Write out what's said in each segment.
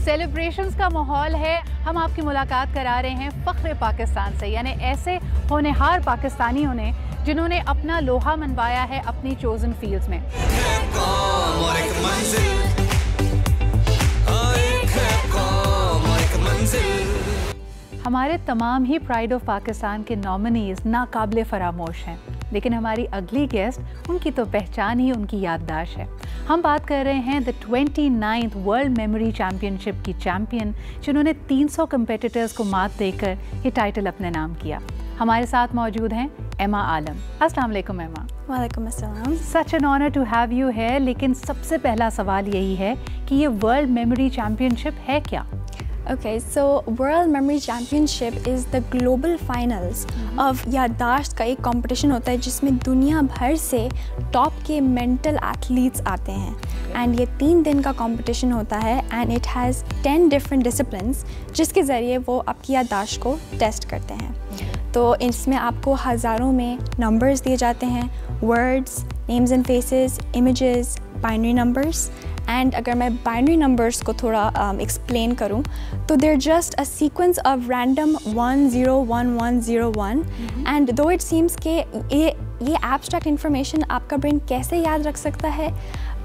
Celebrations का माहौल है। हम आपकी मुलाकात करा रहे हैं फ़ख्र पाकिस्तान से, यानी ऐसे होनहार पाकिस्तानियों ने जिन्होंने अपना लोहा मनवाया है अपनी चोज़न फील्ड्स में। हमारे तमाम ही प्राइड ऑफ पाकिस्तान के नॉमिनीज़ नाकाबिले फरामोश हैं, लेकिन हमारी अगली गेस्ट, उनकी तो पहचान ही उनकी याददाश्त है। हम बात कर रहे हैं the 29th world memory championship की चैम्पियन, जिन्होंने 300 कंपेटिटर्स को मात देकर ये टाइटल अपने नाम किया। हमारे साथ मौजूद हैं एमा आलम। अस्सलाम वालेकुम एमा। वालेकुम अस्सलाम। Such an honour to have you है। लेकिन सबसे पहला सवाल यही है कि ये वर्ल्ड मेमोरी चैम्पियनशिप है क्या? Okay, so World Memory Championship is the global finals of याददाश्त का एक कंपटीशन होता है जिसमें दुनिया भर से टॉप के मेंटल एथलीट्स आते हैं। एंड ये 3 दिन का कंपटीशन होता है and it has 10 different disciplines जिसके ज़रिए वो आपकी याददाश्त को टेस्ट करते हैं। तो इसमें आपको हज़ारों में नंबर्स दिए जाते हैं, words, names and faces, images, binary numbers. And अगर मैं बाइनरी नंबर्स को थोड़ा एक्सप्लेन करूँ तो there just a sequence of random 101101 and though it seems के ये एब्स्ट्रैक्ट इन्फॉर्मेशन आपका ब्रेन कैसे याद रख सकता है,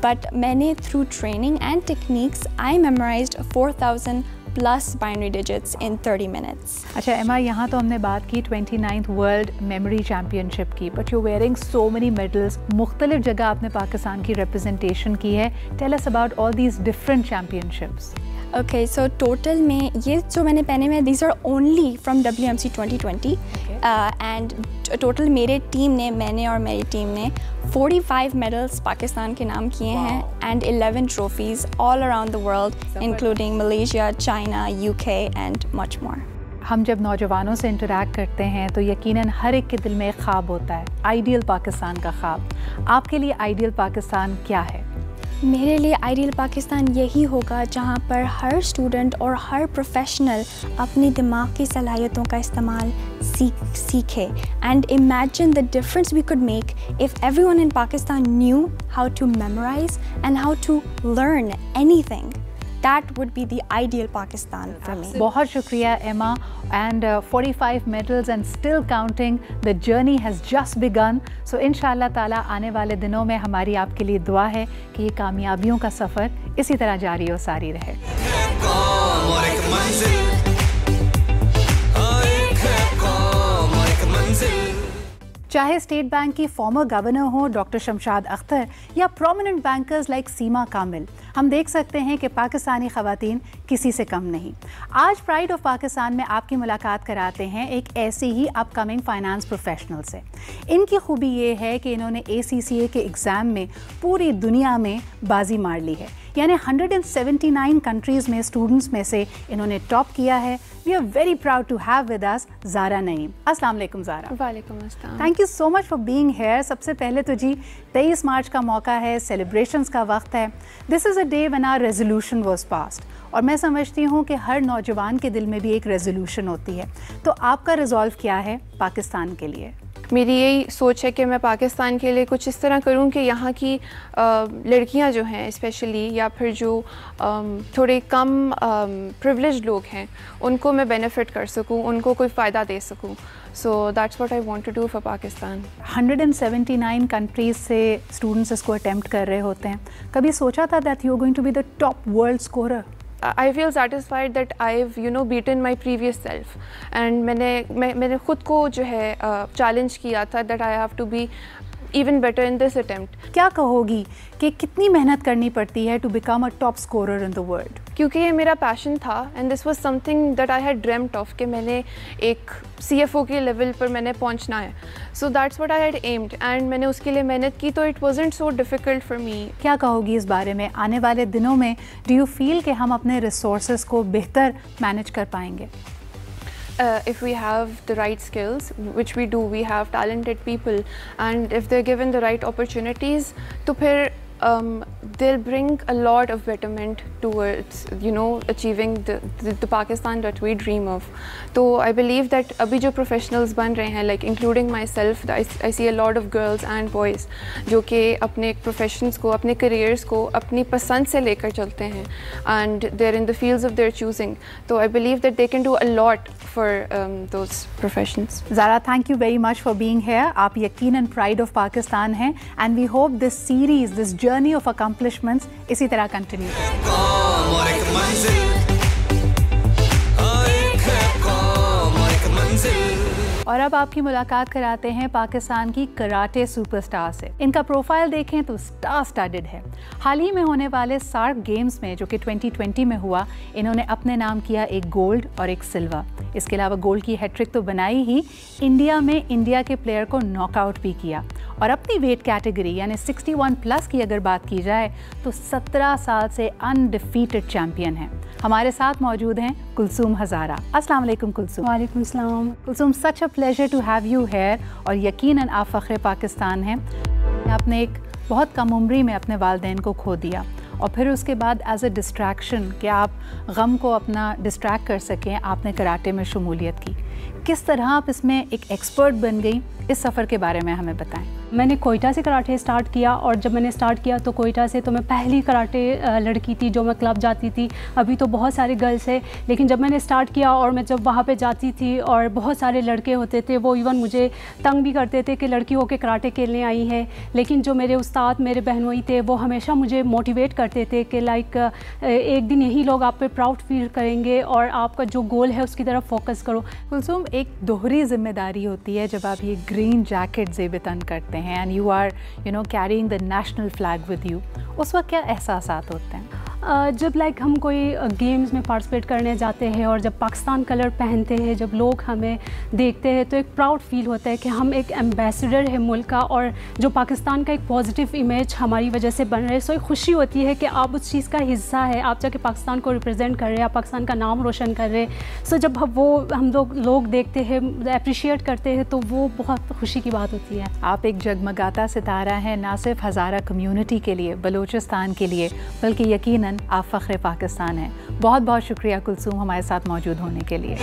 बट मैंने through training and techniques I memorised 4000 plus binary digits in 30 minutes. अच्छा एमा, यहाँ तो हमने बात की 29th वर्ल्ड मेमोरी चैम्पियनशिप की, but you wearing so many medals. मुख्तलिफ जगह आपने पाकिस्तान की रिप्रेजेंटेशन की है। Tell us about all these different championships. Okay, so total में ये जो मैंने पहने में these are only from WMC 2020 and total मैंने और मेरी टीम ने 45 मेडल्स पाकिस्तान के नाम किए हैं and 11 trophies all around the world including Malaysia, China, UK and much more. हम जब नौजवानों से इंटरैक्ट करते हैं तो यकीनन हर एक के दिल में एक ख्वाब होता है, आइडियल पाकिस्तान का ख्वाब। आपके लिए आइडियल पाकिस्तान क्या है? मेरे लिए आइडियल पाकिस्तान यही होगा जहाँ पर हर स्टूडेंट और हर प्रोफेशनल अपनी दिमाग की सलाहियतों का इस्तेमाल सीखे and imagine the difference we could make if everyone in Pakistan knew how to memorise and how to learn anything. That would be the ideal Pakistan for me. बहुत शुक्रिया एमा, and 45 medals and still counting. The journey has just begun. So इंशाल्लाह ताला आने वाले दिनों में हमारी आपके लिए दुआ है कि ये कामयाबियों का सफ़र इसी तरह जारी और सारी रहे। चाहे स्टेट बैंक की फॉर्मर गवर्नर हो डॉक्टर शमशाद अख्तर या प्रोमिनेंट बैंकर्स लाइक सीमा कामिल, हम देख सकते हैं कि पाकिस्तानी ख़वातीन किसी से कम नहीं। आज प्राइड ऑफ पाकिस्तान में आपकी मुलाकात कराते हैं एक ऐसी ही अपकमिंग फाइनेंस प्रोफेशनल से। इनकी खूबी ये है कि इन्होंने ACCA के एग्ज़ाम में पूरी दुनिया में बाजी मार ली है, यानी 179 कंट्रीज़ में स्टूडेंट्स में से इन्होंने टॉप किया है। We are very proud to have with us Zara Naeem. अस्सलाम वालेकुम ज़ारा। वालेकुम अस्सलाम। Thank you so much for being here. सबसे पहले तो जी 23 मार्च का मौका है, सेलिब्रेशंस का वक्त है। This is a day when our resolution was passed, और मैं समझती हूँ कि हर नौजवान के दिल में भी एक रेजोल्यूशन होती है। तो आपका रिजॉल्व क्या है पाकिस्तान के लिए? मेरी यही सोच है कि मैं पाकिस्तान के लिए कुछ इस तरह करूं कि यहाँ की लड़कियाँ जो हैं स्पेशली, या फिर जो थोड़े कम प्रिविलेज्ड लोग हैं, उनको मैं बेनिफिट कर सकूं, उनको कोई फ़ायदा दे सकूं। So that's what I want to do for Pakistan. 179 countries से स्टूडेंट्स इसको अटेम्प्ट कर रहे होते हैं। कभी सोचा था that you are going to be the top world scorer? I feel satisfied that I've beaten my previous self, and मैंने खुद को जो है चैलेंज किया था that I have to be even better in this attempt. क्या कहोगी कि कितनी मेहनत करनी पड़ती है to become a top scorer in the world? क्योंकि ये मेरा पैशन था and this was something that I had dreamt of कि मैंने एक CFO के लेवल पर मैंने पहुंचना है। So that's what I had aimed and मैंने उसके लिए मेहनत की, तो it wasn't so difficult for me. क्या कहोगी इस बारे में? आने वाले दिनों में do you feel कि हम अपने resources को बेहतर मैनेज कर पाएंगे? If we have the right skills, which we do, we have talented people, and if they're given the right opportunities, तो फिर they'll bring a lot of betterment towards, you know, achieving the Pakistan that we dream of. So I believe that अभी जो professionals बन रहे हैं, like including myself, I see a lot of girls and boys जो कि अपने professions को, अपने careers को अपनी पसंद से लेकर चलते हैं, and they're in the fields of their choosing. So I believe that they can do a lot for those professions. Zara, thank you very much for being here. आप यकीनन pride of Pakistan हैं, and we hope this series, this journey of accomplishments इसी तरह continue और अब आपकी मुलाकात कराते हैं पाकिस्तान की कराटे सुपरस्टार से। इनका प्रोफाइल देखें तो स्टार स्टडेड है। हाल ही में होने वाले सार्क गेम्स में जो कि 2020 में हुआ, इन्होंने अपने नाम किया एक गोल्ड और एक सिल्वर। इसके अलावा गोल्ड की हैट्रिक तो बनाई ही, इंडिया में इंडिया के प्लेयर को नॉकआउट भी किया और अपनी वेट कैटेगरी यानी 61 प्लस की अगर बात की जाए तो 17 साल से अनडिफीटेड चैंपियन हैं। हमारे साथ मौजूद हैं कुलसूम हज़ारा। अस्सलाम वालेकुम कुलसूम। वालेकुम सलाम। Kulsoom, such a pleasure to have you here और यकीनन आप फ़ख्र पाकिस्तान हैं। आपने एक बहुत कम उम्री में अपने वालिदैन को खो दिया और फिर उसके बाद एज अ डिस्ट्रैक्शन कि आप गम को अपना डिस्ट्रैक्ट कर सकें, आपने कराटे में शमूलियत की। किस तरह आप इसमें एक एक्सपर्ट बन गई, इस सफ़र के बारे में हमें बताएं। मैंने कोयटा से कराटे स्टार्ट किया और जब मैंने स्टार्ट किया तो कोयटा से तो मैं पहली कराटे लड़की थी जो मैं क्लब जाती थी। अभी तो बहुत सारे गर्ल्स हैं, लेकिन जब मैंने स्टार्ट किया और मैं जब वहाँ पे जाती थी और बहुत सारे लड़के होते थे, वो इवन मुझे तंग भी करते थे कि लड़की होके कराटे खेलने आई है। लेकिन जो मेरे उस्ताद, मेरे बहनोई थे, वो हमेशा मुझे मोटिवेट करते थे कि लाइक एक दिन यही लोग आप पे प्राउड फील करेंगे और आपका जो गोल है उसकी तरफ फोकस करो। कुलसूम, एक दोहरी जिम्मेदारी होती है जब आप ये ग्रीन जैकेट ज़ेब-ए-तन करते हैं and you are carrying the national flag with you, उस वक्त क्या एहसासात होते हैं? जब लाइक हम कोई गेम्स में पार्टिसिपेट करने जाते हैं और जब पाकिस्तान कलर पहनते हैं, जब लोग हमें देखते हैं तो एक प्राउड फील होता है कि हम एक एम्बेसडर है मुल्क का और जो पाकिस्तान का एक पॉजिटिव इमेज हमारी वजह से बन रहा है। सो एक खुशी होती है कि आप उस चीज़ का हिस्सा है, आप जाके पाकिस्तान को रिप्रेजेंट कर रहे हैं, आप पाकिस्तान का नाम रोशन कर रहे हैं। सो जब हम लोग देखते हैं, अप्रिशिएट करते हैं तो वो बहुत खुशी की बात होती है। आप एक जगमगाता सितारा हैं, ना सिर्फ हज़ारा कम्युनिटी के लिए, बलूचिस्तान के लिए, बल्कि यकीनन आप फ़ख्र पाकिस्तान हैं। बहुत बहुत शुक्रिया कुलसूम हमारे साथ मौजूद होने के लिए।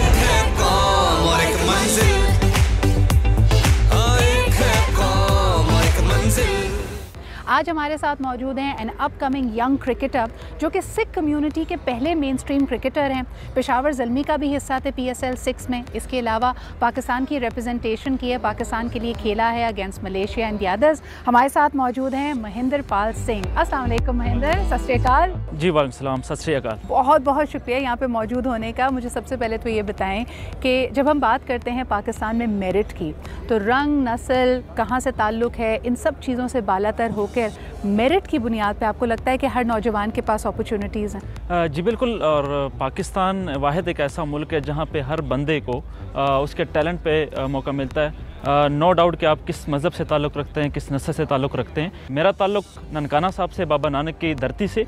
आज हमारे साथ मौजूद हैं एन अपकमिंग यंग क्रिकेटर जो कि सिख कम्युनिटी के पहले मेन स्ट्रीम क्रिकेटर हैं। पेशावर ज़ल्मी का भी हिस्सा थे PSL 6 में। इसके अलावा पाकिस्तान की रिप्रेजेंटेशन की है, पाकिस्तान के लिए खेला है against Malaysia and the others. हमारे साथ मौजूद हैं महेंद्र पाल सिंह। अस्सलाम वालेकुम महेंद्र, सत श्री अकाल। जी वालेकुम सलाम, सत श्री अकाल। बहुत बहुत शुक्रिया यहाँ पे मौजूद होने का। मुझे सबसे पहले तो ये बताएं कि जब हम बात करते हैं पाकिस्तान में मेरिट की, तो रंग, नस्ल, कहाँ से ताल्लुक़ है, इन सब चीज़ों से बालातर होकर मेरिट की बुनियाद पे आपको लगता है कि हर नौजवान के पास अपॉर्चुनिटीज़ हैं? जी बिल्कुल। और पाकिस्तान वाहिद एक ऐसा मुल्क है जहाँ पे हर बंदे को उसके टैलेंट पे मौका मिलता है। नो डाउट कि आप किस मज़हब से ताल्लुक़ रखते हैं, किस नस्ल से ताल्लुक़ रखते हैं। मेरा ताल्लुक़ ननकाना साहब से, बाबा नानक की धरती से,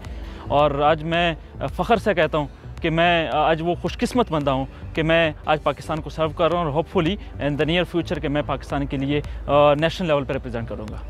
और आज मैं फ़ख्र से कहता हूँ कि मैं आज वो खुशकिस्मत बंदा हूँ कि मैं आज पाकिस्तान को सर्व कर रहा हूँ और hopefully in the near future कि मैं पाकिस्तान के लिए नेशनल लेवल पर रिप्रेजेंट करूँगा।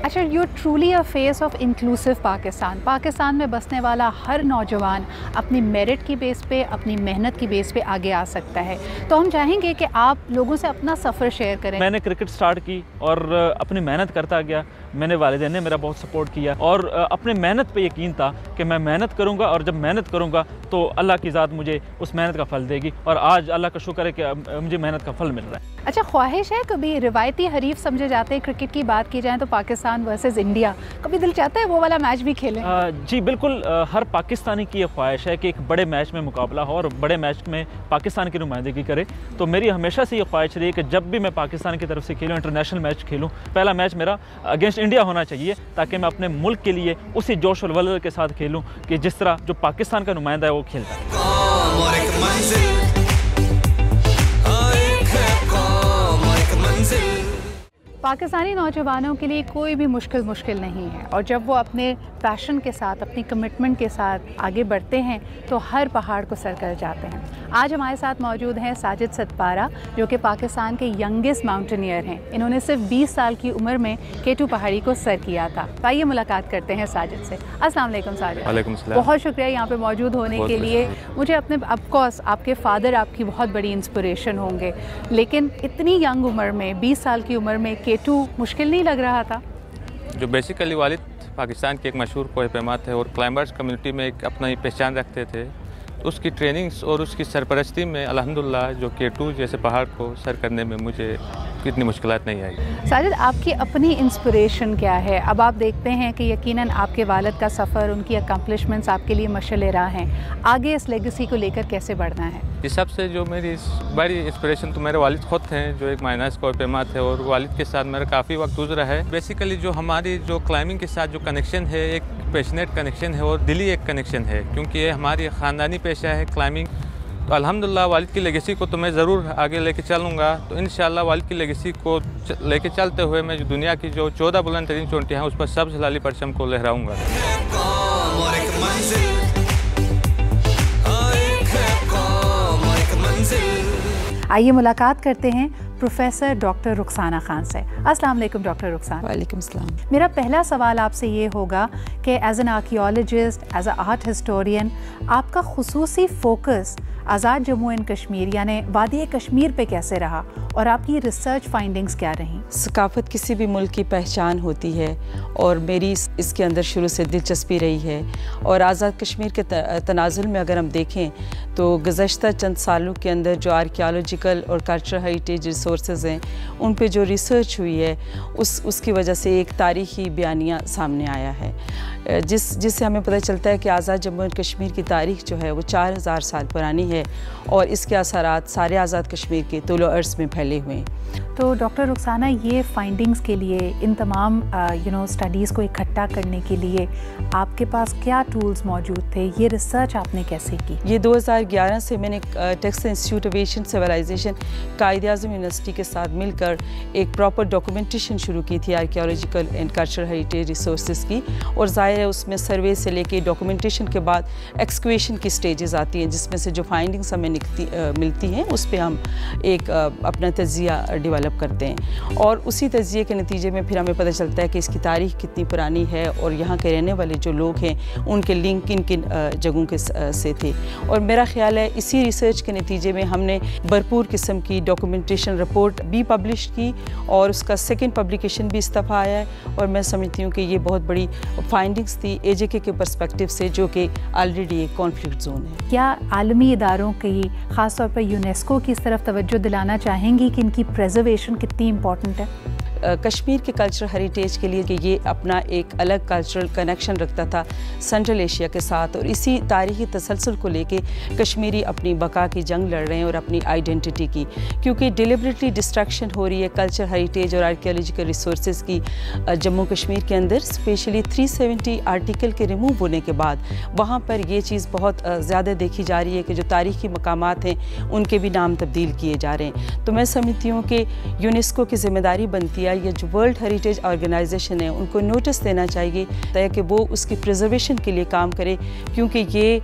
अच्छा, you truly a face of inclusive Pakistan. Pakistan में बसने वाला हर नौजवान अपनी मेरिट की बेस पे, अपनी मेहनत की बेस पे आगे आ सकता है। तो हम चाहेंगे कि आप लोगों से अपना सफ़र शेयर करें। मैंने क्रिकेट स्टार्ट की और अपनी मेहनत करता गया। मैंने वालिदैन ने मेरा बहुत सपोर्ट किया और अपने मेहनत पे यकीन था कि मैं मेहनत करूँगा और जब मेहनत करूँगा तो अल्लाह की ज़ात मुझे उस मेहनत का फल देगी और आज अल्लाह का शुक्र है कि मुझे मेहनत का फल मिल रहा है। अच्छा, ख्वाहिश है कभी रिवायती हरीफ समझे जाते हैं क्रिकेट की बात की जाए तो पाकिस्तान वर्सेस इंडिया, कभी दिल चाहता है वो वाला मैच भी खेलें? जी बिल्कुल। हर पाकिस्तानी की ये ख्वाहिश है कि एक बड़े मैच में मुकाबला हो और बड़े मैच में पाकिस्तान की नुमाइंदगी करे। तो मेरी हमेशा से ये ख्वाहिश रही है कि जब भी मैं पाकिस्तान की तरफ से खेलूँ, इंटरनेशनल मैच खेलूँ, पहला मैच मेरा अगेंस्ट इंडिया होना चाहिए ताकि मैं अपने मुल्क के लिए उसी जोश और वलवले के साथ खेलूँ कि जिस तरह जो पाकिस्तान का नुमाइंदा है वो खेलता है। पाकिस्तानी नौजवानों के लिए कोई भी मुश्किल नहीं है, और जब वो अपने पैशन के साथ, अपनी कमिटमेंट के साथ आगे बढ़ते हैं तो हर पहाड़ को सर कर जाते हैं। आज हमारे साथ मौजूद हैं साजिद सतपारा, जो कि पाकिस्तान के यंगेस्ट माउंटेनियर हैं। इन्होंने सिर्फ 20 साल की उम्र में K2 पहाड़ी को सर किया था। तो आइए मुलाकात करते हैं साजिद से। अस्सलाम वालेकुम साजिद। वालेकुम सलाम। बहुत शुक्रिया यहाँ पे मौजूद होने के लिए। मुझे अपने ऑफकोर्स आपके फादर आपकी बहुत बड़ी इंस्पिरेशन होंगे, लेकिन इतनी यंग उम्र में, 20 साल की उम्र में K2 मुश्किल नहीं लग रहा था? जो बेसिकली वालिद पाकिस्तान के एक मशहूर कोह पैमा थे और क्लाइंबर्स कम्युनिटी में एक अपना ही पहचान रखते थे, तो उसकी ट्रेनिंग्स और उसकी सरपरस्ती में अल्हम्दुलिल्लाह जो K2 जैसे पहाड़ को सर करने में मुझे कितनी मुश्किलात नहीं आई। साजिद, आपकी अपनी इंस्पिरेशन क्या है? अब आप देखते हैं कि यकीनन आपके वालिद का सफ़र, उनकी अकम्पलिशमेंट्स आपके लिए मशाल राह हैं। आगे इस लेगेसी को लेकर कैसे बढ़ना है? इस सबसे जो मेरी बड़ी इंस्पिरेशन तो मेरे वालिद खुद थे, जो एक माइनस कोह पैमा थे, और वालिद के साथ मेरा काफ़ी वक्त गुजरा है। बेसिकली जो हमारी जो क्लाइंबिंग के साथ जो कनेक्शन है, एक पैशनेट कनेक्शन है और दिली एक कनेक्शन है, क्योंकि ये हमारी ख़ानदानी पेशा है क्लाइंबिंग। तो अल्हम्दुलिल्लाह वालिद की लेगेसी को तो मैं ज़रूर आगे लेके चलूँगा। तो इंशाअल्लाह वालिद की लेगेसी को लेके चलते हुए मैं जो दुनिया की जो 14 बुलंद तरीन चोटियाँ हैं उस पर सब्ज़ लाली परचम को लहराऊँगा। आइए मुलाकात करते हैं प्रोफेसर डॉक्टर रुखसाना खान से। अस्सलाम वालेकुम डॉक्टर रुखसाना। वालेकुम सलाम। मेरा पहला सवाल आपसे ये होगा कि as an archaeologist, as a art historian, आपका खुसूसी फोकस आज़ाद जम्मू एंड कश्मीर यानी वादी कश्मीर पे कैसे रहा, और आपकी रिसर्च फाइंडिंग्स क्या रहीं? सकाफ़त किसी भी मुल्क की पहचान होती है, और मेरी इसके अंदर शुरू से दिलचस्पी रही है। और आज़ाद कश्मीर के तनाजुल में अगर हम देखें तो गुज़श्ता चंद सालों के अंदर जो आर्कियोलॉजिकल और कल्चरल हेरिटेज रिसोर्सेज हैं, उन पे जो रिसर्च हुई है उसकी वजह से एक तारीख़ी बयानिया सामने आया है, जिससे हमें पता चलता है कि आज़ाद जम्मू एंड कश्मीर की तारीख़ जो है वो 4000 साल पुरानी है, और इसके असरात सारे आज़ाद कश्मीर के तुलो अर्ज़ में फैले हुए हैं। तो डॉक्टर रुखसाना, ये फाइंडिंग्स के लिए, इन तमाम स्टडीज़ को इकट्ठा करने के लिए आपके पास क्या टूल्स मौजूद थे? ये रिसर्च आपने कैसे की? ये 2011 से मैंने textile institute of Asian civilisation Quaid-e-Azam university के साथ मिलकर एक प्रॉपर डॉक्यूमेंटेशन शुरू की थी archaeological and cultural heritage resources की। और ज़ाहिर है उसमें सर्वे से लेके डॉक्यूमेंटेशन के बाद एक्सक्वेशन की स्टेजेस आती हैं, जिसमें से जो फाइंडिंग्स हमें मिलती हैं उस पर हम एक अपना तज्ज़िया डेवलप करते हैं, और उसी तज्ज़िये के नतीजे में फिर हमें पता चलता है कि इसकी तारीख़ कितनी पुरानी है और यहाँ के रहने वाले जो लोग हैं उनके लिंक किन किन जगहों के से थे। और मेरा ख्याल है इसी रिसर्च के नतीजे में हमने भरपूर किस्म की डॉक्यूमेंटेशन रिपोर्ट भी पब्लिश की, और उसका सेकेंड पब्लिकेशन भी इस दफ़ा आया है। और मैं समझती हूँ कि ये बहुत बड़ी फाइंडिंग्स थी AJK के पर्सपेक्टिव से, जो कि ऑलरेडी एक कॉन्फ्लिक्ट जोन है। क्या आलमी इदारों की, ख़ास तौर पर यूनेस्को की इस तरफ तवज्जो दिलाना चाहेंगी कि इनकी प्रिजर्वेशन कितनी इम्पॉर्टेंट है? कश्मीर के कल्चरल हेरिटेज के लिए कि ये अपना एक अलग कल्चरल कनेक्शन रखता था सेंट्रल एशिया के साथ, और इसी तारीख़ी तसलसल को लेके कश्मीरी अपनी बका की जंग लड़ रहे हैं और अपनी आइडेंटिटी की, क्योंकि डिलिबरेटली डिस्ट्रक्शन हो रही है कल्चरल हेरिटेज और आर्कियोलॉजिकल रिसोर्सेज की जम्मू कश्मीर के अंदर। स्पेशली 370 आर्टिकल के रिमूव होने के बाद वहाँ पर ये चीज़ बहुत ज़्यादा देखी जा रही है कि जो तारीख़ी मकामात हैं उनके भी नाम तब्दील किए जा रहे हैं। तो मैं समझती हूँ कि यूनेस्को की जिम्मेदारी बनती है, ये जो वर्ल्ड हेरिटेज ऑर्गेनाइजेशन है उनको नोटिस देना चाहिए ताकि वो उसकी प्रिजर्वेशन के लिए काम करे, क्योंकि ये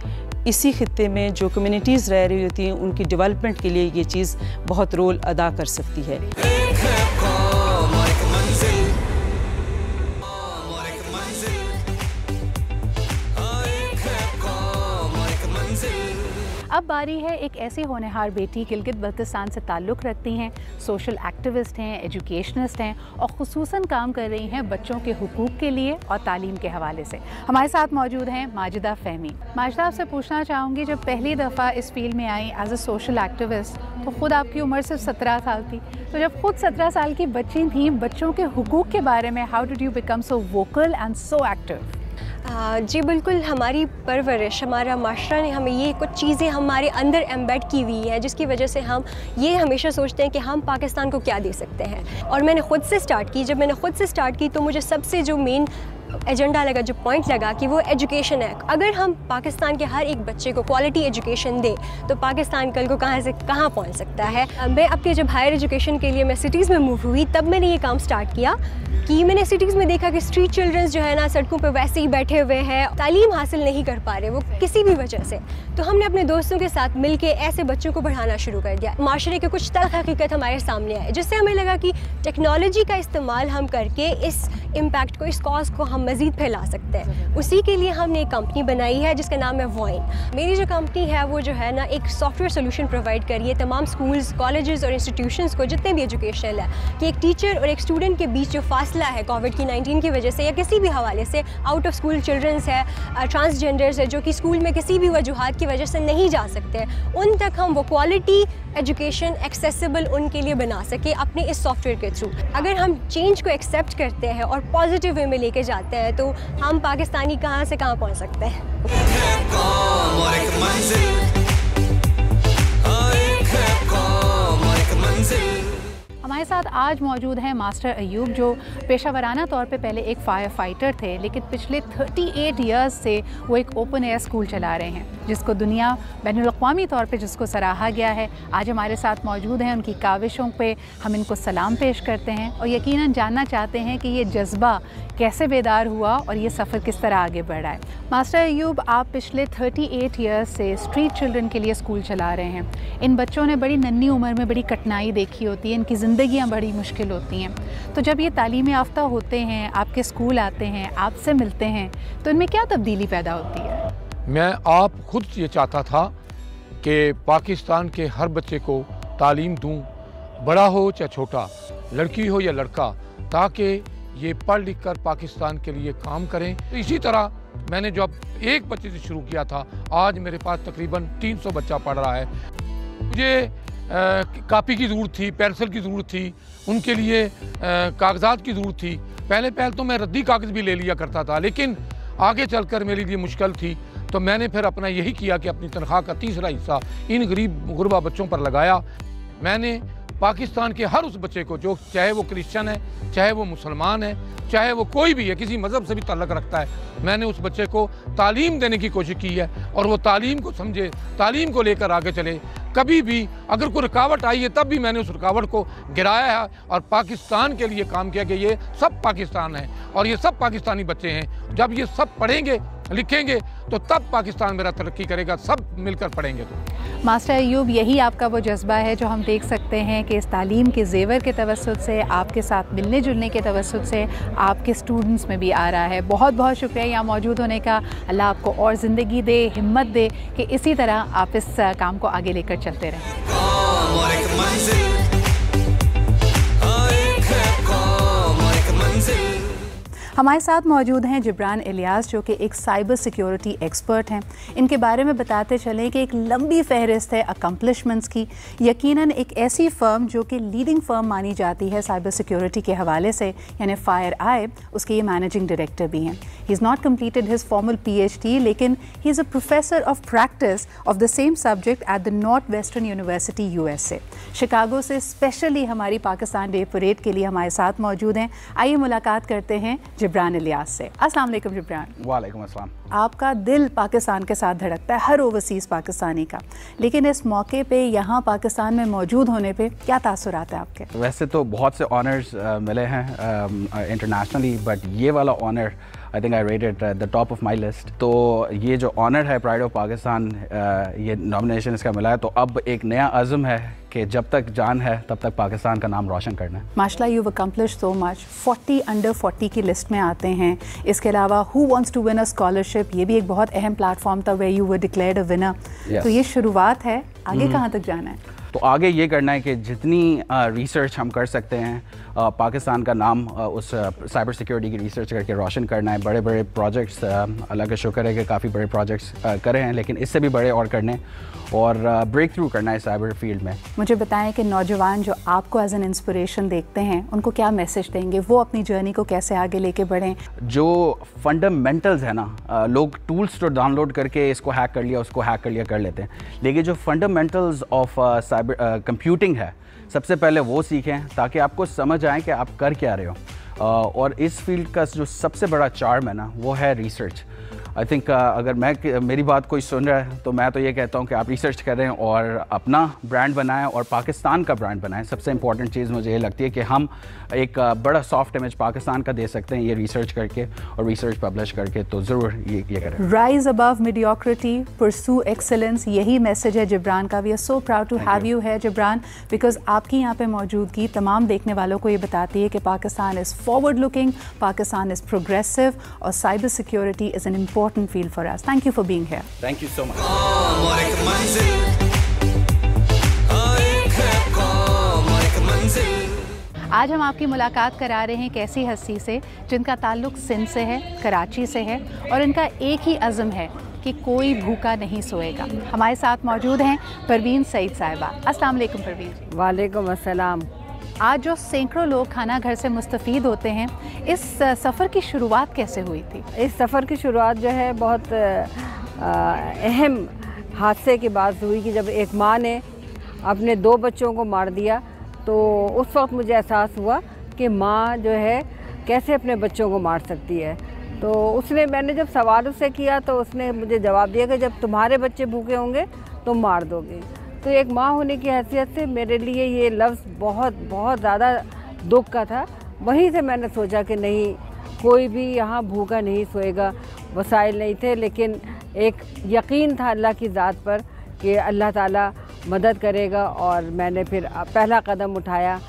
इसी खित्ते में जो कम्युनिटीज़ रह रही होती हैं उनकी डेवलपमेंट के लिए ये चीज़ बहुत रोल अदा कर सकती है। अब बारी है एक ऐसी होनहार बेटी, गिलगित बल्तिस्तान से ताल्लुक़ रखती हैं, सोशल एक्टिविस्ट हैं, एजुकेशनिस्ट हैं, और ख़ुसूसन काम कर रही हैं बच्चों के हुकूक़ के लिए और तालीम के हवाले से। हमारे साथ मौजूद हैं माजिदा फ़हमी। माजिदा, आपसे पूछना चाहूँगी, जब पहली दफ़ा इस फील्ड में I as a social activist, तो ख़ुद आपकी उम्र सिर्फ 17 साल थी। तो जब खुद 17 साल की बच्ची थी, बच्चों के हुकूक़ के बारे में how did you become so vocal and so active? जी बिल्कुल, हमारी परवरिश, हमारा माशरा ने हमें ये कुछ चीज़ें हमारे अंदर एम्बेड की हुई है, जिसकी वजह से हम ये हमेशा सोचते हैं कि हम पाकिस्तान को क्या दे सकते हैं। और मैंने ख़ुद से स्टार्ट की। जब मैंने ख़ुद से स्टार्ट की तो मुझे सबसे जो मेन एजेंडा लगा, जो पॉइंट लगा कि वो एजुकेशन है। अगर हम पाकिस्तान के हर एक बच्चे को क्वालिटी एजुकेशन दे तो पाकिस्तान कल को कहाँ से कहाँ पहुँच सकता है। मैं अपने जब हायर एजुकेशन के लिए मैं सिटीज़ में मूव हुई तब मैंने ये काम स्टार्ट किया कि मैंने सिटीज़ में देखा कि स्ट्रीट चिल्ड्रंस जो है ना सड़कों पे वैसे ही बैठे हुए हैं, तालीम हासिल नहीं कर पा रहे वो किसी भी वजह से। तो हमने अपने दोस्तों के साथ मिलके ऐसे बच्चों को पढ़ाना शुरू कर दिया। माशरे के कुछ तल्ख हकीकत हमारे सामने आए, जिससे हमें लगा कि टेक्नोलॉजी का इस्तेमाल हम करके इस इम्पैक्ट को, इस कॉज को हम मज़ीद फैला सकते हैं। उसी के लिए हमने एक कंपनी बनाई है जिसका नाम है वॉइन। मेरी जो कंपनी है वो जो है ना एक सॉफ्टवेयर सोल्यूशन प्रोवाइड करिए तमाम स्कूल्स, कॉलेजेस और इंस्टीट्यूशंस को, जितने भी एजुकेशनल है, कि एक टीचर और एक स्टूडेंट के बीच जो फासला है कोविड-19 की वजह से या किसी भी हवाले से, आउट ऑफ स्कूल चिल्ड्रंस है, ट्रांसजेंडर्स है जो कि स्कूल में किसी भी वजूहात की वजह से नहीं जा सकते, उन तक हम वो क्वालिटी एजुकेशन एक्सेसिबल उनके लिए बना सके अपने इस सॉफ्टवेयर के थ्रू। अगर हम चेंज को एक्सेप्ट करते हैं और पॉजिटिव वे में लेके जाते हैं तो हम पाकिस्तानी कहाँ से कहाँ पहुँच सकते हैं। हमारे साथ आज मौजूद हैं मास्टर अयूब, जो पेशा वराना तौर पे पहले एक फायर फाइटर थे, लेकिन पिछले 38 इयर्स से वो एक ओपन एयर स्कूल चला रहे हैं जिसको दुनिया बैनुल-अक़वामी तौर पे जिसको सराहा गया है। आज हमारे साथ मौजूद हैं, उनकी काविशों पे हम इनको सलाम पेश करते हैं और यकीनन जानना चाहते हैं कि ये जज्बा कैसे बेदार हुआ और ये सफ़र किस तरह आगे बढ़ा है। मास्टर अयूब, आप पिछले 38 इयर्स से स्ट्रीट चिल्ड्रन के लिए स्कूल चला रहे हैं। इन बच्चों ने बड़ी नन्ही उम्र में बड़ी कठिनाई देखी होती है, इनकी ज़िंदगियाँ बड़ी मुश्किल होती हैं। तो जब ये तालीम याफ्ता होते हैं, आपके स्कूल आते हैं, आपसे मिलते हैं, तो इनमें क्या तब्दीली पैदा होती है? मैं आप खुद ये चाहता था कि पाकिस्तान के हर बच्चे को तालीम दूं, बड़ा हो चाहे छोटा, लड़की हो या लड़का, ताकि ये पढ़ लिख कर पाकिस्तान के लिए काम करें। तो इसी तरह मैंने जब एक बच्चे से शुरू किया था, आज मेरे पास तकरीबन 300 बच्चा पढ़ रहा है। मुझे कापी की ज़रूरत थी, पेंसिल की ज़रूरत थी, उनके लिए कागजात की ज़रूरत थी। पहले तो मैं रद्दी कागज़ भी ले लिया करता था, लेकिन आगे चलकर मेरे लिए मुश्किल थी। तो मैंने फिर अपना यही किया कि अपनी तनख्वाह का तीसरा हिस्सा इन गरीब गुरबा बच्चों पर लगाया। मैंने पाकिस्तान के हर उस बच्चे को, जो चाहे वो क्रिश्चियन है, चाहे वो मुसलमान है, चाहे वो कोई भी है, किसी मज़हब से भी ताल्लुक़ रखता है, मैंने उस बच्चे को तालीम देने की कोशिश की है और वो तालीम को समझे, तालीम को लेकर आगे चले। कभी भी अगर कोई रुकावट आई है तब भी मैंने उस रुकावट को गिराया है और पाकिस्तान के लिए काम किया कि ये सब पाकिस्तान है और ये सब पाकिस्तानी बच्चे हैं। जब ये सब पढ़ेंगे लिखेंगे तो तब पाकिस्तान मेरा तरक्की करेगा, सब मिलकर पढ़ेंगे। तो मास्टर अयूब, यही आपका वो जज्बा है जो हम देख सकते हैं कि इस तालीम के ज़ेवर के तवस्सुत से, आपके साथ मिलने जुलने के तवस्सुत से आपके स्टूडेंट्स में भी आ रहा है। बहुत बहुत शुक्रिया यहाँ मौजूद होने का। अल्लाह आपको और ज़िंदगी दे, हिम्मत दे कि इसी तरह आप इस काम को आगे लेकर चलते रहें। हमारे साथ मौजूद हैं जिब्रान इलियास, जो कि एक साइबर सिक्योरिटी एक्सपर्ट हैं। इनके बारे में बताते चलें कि एक लंबी फहरिस्त है अकम्पलिशमेंट्स की। यकीनन एक ऐसी फ़र्म जो कि लीडिंग फ़र्म मानी जाती है साइबर सिक्योरिटी के हवाले से, यानी फायर आई, उसके ये मैनेजिंग डायरेक्टर भी हैं। He is not completed his formal PhD, लेकिन he is a professor of practice of the same subject at the north western university USA। Chicago से स्पेशली हमारी पाकिस्तान डे परेड के लिए हमारे साथ मौजूद हैं। आइए मुलाकात करते हैं जिब्रान इलियास से। अस्सलाम वालेकुम जिब्रान। वालेकुम अस्सलाम। आपका दिल पाकिस्तान के साथ धड़कता है, हर ओवरसीज़ पाकिस्तानी का, लेकिन इस मौके पे यहाँ पाकिस्तान में मौजूद होने पे क्या तासुरात है आपके? वैसे तो बहुत से ऑनर्स मिले हैं इंटरनेशनली, बट ये वाला honour I think I rated the top of my list. तो ये जो ऑनर है प्राइड ऑफ पाकिस्तान, ये नॉमिनेशन इसका मिला है, तो अब एक नया अज़्म है कि जब तक जान है तब तक पाकिस्तान का नाम रोशन करना है। माशाल्लाह, you have accomplished so much. 40 under 40 की लिस्ट में आते हैं। इसके अलावा who wants to win a scholarship, ये भी एक बहुत अहम प्लेटफॉर्म था way you were declared a winner. तो ये शुरुआत है, आगे कहाँ तक जाना है? तो आगे ये करना है कि जितनी रिसर्च हम कर सकते हैं, पाकिस्तान का नाम उस साइबर सिक्योरिटी की रिसर्च करके रोशन करना है। बड़े बड़े प्रोजेक्ट्स, अल्लाह का शुक्र है कि काफ़ी बड़े प्रोजेक्ट्स करे हैं, लेकिन इससे भी बड़े और करने और ब्रेक थ्रू करना है साइबर फील्ड में। मुझे बताएं कि नौजवान जो आपको एज एन इंस्पिरेशन देखते हैं, उनको क्या मैसेज देंगे, वो अपनी जर्नी को कैसे आगे लेके बढ़ें? जो फंडामेंटल्स है ना, लोग टूल्स तो डाउनलोड करके इसको हैक कर लिया, उसको हैक कर लिया कर लेते हैं, लेकिन जो फंडामेंटल्स ऑफ साइबर कंप्यूटिंग है, सबसे पहले वो सीखें ताकि आपको समझ आए कि आप कर क्या रहे हो। और इस फील्ड का जो सबसे बड़ा चार्म है ना, वो है रिसर्च। आई थिंक अगर मेरी बात कोई सुन रहा है तो मैं तो ये कहता हूँ कि आप रिसर्च करें और अपना ब्रांड बनाएं और पाकिस्तान का ब्रांड बनाएं। सबसे इंपॉर्टेंट चीज़ मुझे ये लगती है कि हम एक बड़ा सॉफ्ट इमेज पाकिस्तान का दे सकते हैं ये रिसर्च करके और रिसर्च पब्लिश करके, तो ज़रूर ये करें। Rise above mediocrity, pursue excellence, यही मैसेज है जिब्रान का। We are so proud to have you है जिब्रान, बिकॉज आपकी यहाँ पे मौजूदगी तमाम देखने वालों को ये बताती है कि Pakistan is forward looking, Pakistan is progressive और cyber security is an important field for us. Thank you for being here. Thank you so much. आज हम आपकी मुलाकात करा रहे हैं एक ऐसी हस्ती से जिनका ताल्लुक सिंध से है, कराची से है और इनका एक ही अज़्म है कि कोई भूखा नहीं सोएगा। हमारे साथ मौजूद हैं परवीन सईद साहिबा। अस्सलाम वालेकुम परवीन। वालेकुम अस्सलाम। आज जो सैकड़ों लोग खाना घर से मुस्तफ़ीद होते हैं, इस सफ़र की शुरुआत कैसे हुई थी? इस सफ़र की शुरुआत जो है बहुत अहम हादसे के बाद हुई कि जब एक माँ ने अपने 2 बच्चों को मार दिया, तो उस वक्त मुझे एहसास हुआ कि माँ जो है कैसे अपने बच्चों को मार सकती है। तो मैंने जब सवाल उससे किया तो उसने मुझे जवाब दिया कि जब तुम्हारे बच्चे भूखे होंगे तो मार दोगे। तो एक माँ होने की हैसियत से मेरे लिए ये लफ्ज़ बहुत बहुत ज़्यादा दुख का था। वहीं से मैंने सोचा कि नहीं, कोई भी यहाँ भूखा नहीं सोएगा। वसाइल नहीं थे, लेकिन एक यकीन था अल्लाह की ज़ात पर कि अल्लाह ताला मदद करेगा। और मैंने फिर पहला कदम उठाया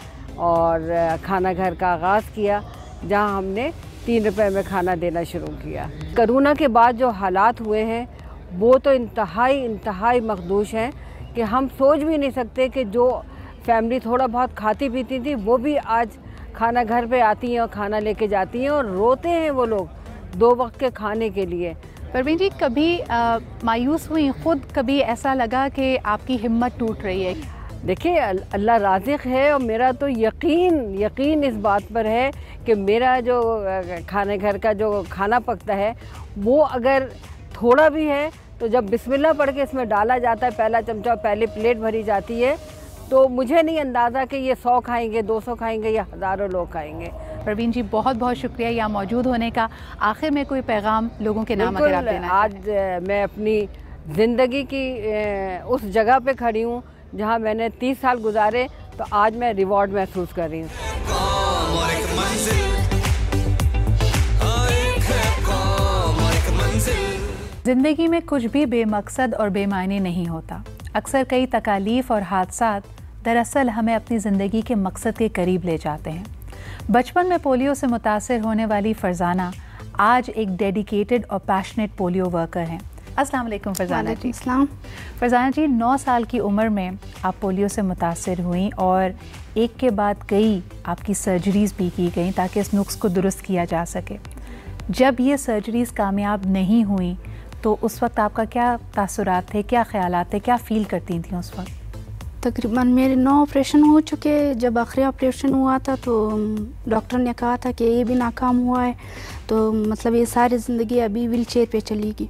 और खाना घर का आगाज़ किया, जहाँ हमने 3 रुपए में खाना देना शुरू किया। कोरोना के बाद जो हालात हुए हैं वो तो इंतहाई मखदूश हैं कि हम सोच भी नहीं सकते कि जो फैमिली थोड़ा बहुत खाती पीती थी वो भी आज खाना घर पे आती हैं और खाना लेके जाती हैं और रोते हैं वो लोग 2 वक्त के खाने के लिए। परवीन जी, कभी मायूस हुई खुद? कभी ऐसा लगा कि आपकी हिम्मत टूट रही है? देखिए, अल्लाह राज़िक़ है और मेरा तो यकीन इस बात पर है कि मेरा जो खाने घर का जो खाना पकता है वो अगर थोड़ा भी है तो जब बिस्मिल्लाह पढ़ के इसमें डाला जाता है, पहला चमचा, पहले प्लेट भरी जाती है, तो मुझे नहीं अंदाज़ा कि ये 100 खाएंगे, 200 खाएंगे या हज़ारों लोग खाएंगे। परवीन जी, बहुत बहुत शुक्रिया यहाँ मौजूद होने का। आखिर में कोई पैगाम लोगों के नाम अगर आप देना? आज मैं अपनी ज़िंदगी की उस जगह पे खड़ी हूँ जहाँ मैंने 30 साल गुजारे, तो आज मैं रिवॉर्ड महसूस कर रही हूँ। ज़िंदगी में कुछ भी बेमकसद और बेमायने नहीं होता। अक्सर कई तकालीफ और हादसात दरअसल हमें अपनी ज़िंदगी के मकसद के करीब ले जाते हैं। बचपन में पोलियो से मुतासिर होने वाली फरजाना आज एक डेडिकेटेड और पैशनेट पोलियो वर्कर हैं। अस्सलाम वालेकुम फरजाना जी। अस्सलाम। फरजाना जी, 9 साल की उम्र में आप पोलियो से मुतासिर हुई और एक के बाद कई आपकी सर्जरीज़ भी की गई ताकि इस नुक्स को दुरुस्त किया जा सके। जब ये सर्जरीज़ कामयाब नहीं हुई तो उस वक्त आपका क्या तासुरात थे, क्या ख्यालात थे, क्या फ़ील करती थी उस वक्त? तकरीबन मेरे 9 ऑपरेशन हो चुके। जब आखिरी ऑपरेशन हुआ था तो डॉक्टर ने कहा था कि ये भी नाकाम हुआ है, तो मतलब ये सारी ज़िंदगी अभी व्हील चेयर पे चलेगी।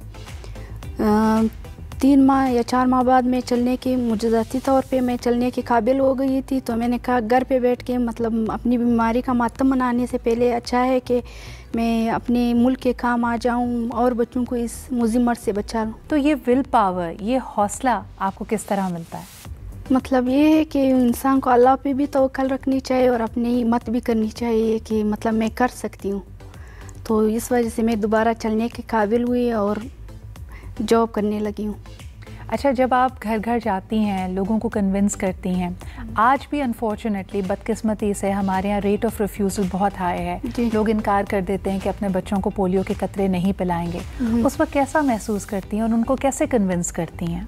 3 माह या 4 माह बाद में चलने की, मुजज़ाती तौर पे मैं चलने के काबिल हो गई थी। तो मैंने कहा घर पे बैठ के मतलब अपनी बीमारी का मातम मनाने से पहले अच्छा है कि मैं अपने मुल्क के काम आ जाऊं और बच्चों को इस मुज़िमत से बचा लूं। तो ये विल पावर, ये हौसला आपको किस तरह मिलता है? मतलब ये है कि इंसान को अल्लाह पे भी तवक्कल रखनी चाहिए और अपनी हिम्मत भी करनी चाहिए कि मतलब मैं कर सकती हूँ। तो इस वजह से मैं दोबारा चलने के काबिल हुई और जॉब करने लगी हूँ। अच्छा, जब आप घर घर जाती हैं, लोगों को कन्विंस करती हैं, आज भी अनफॉर्चुनेटली बदकिस्मती से हमारे यहाँ रेट ऑफ रिफ्यूज़ल बहुत हाई है। लोग इनकार कर देते हैं कि अपने बच्चों को पोलियो के कतरे नहीं पिलाएंगे। उस वक्त कैसा महसूस करती हैं और उनको कैसे कन्विंस करती हैं?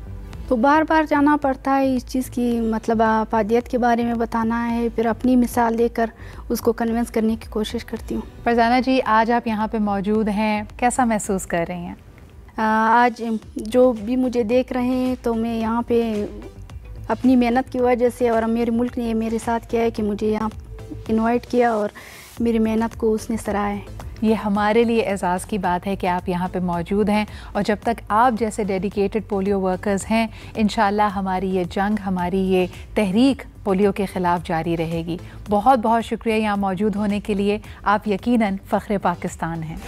तो बार बार जाना पड़ता है इस चीज़ की, मतलब आपादियत के बारे में बताना है, फिर अपनी मिसाल देकर उसको कन्विंस करने की कोशिश करती हूँ। फरजाना जी, आज आप यहाँ पे मौजूद हैं, कैसा महसूस कर रही हैं? आज जो भी मुझे देख रहे हैं तो मैं यहाँ पे अपनी मेहनत की वजह से और मेरे मुल्क ने मेरे साथ किया है कि मुझे यहाँ इनवाइट किया और मेरी मेहनत को उसने सराहा है। ये हमारे लिए एजाज़ की बात है कि आप यहाँ पे मौजूद हैं, और जब तक आप जैसे डेडिकेटेड पोलियो वर्कर्स हैं, इंशाल्लाह हमारी ये जंग, हमारी ये तहरीक पोलियो के ख़िलाफ़ जारी रहेगी। बहुत बहुत शुक्रिया यहाँ मौजूद होने के लिए। आप यकीनन फ़ख्र पाकिस्तान हैं।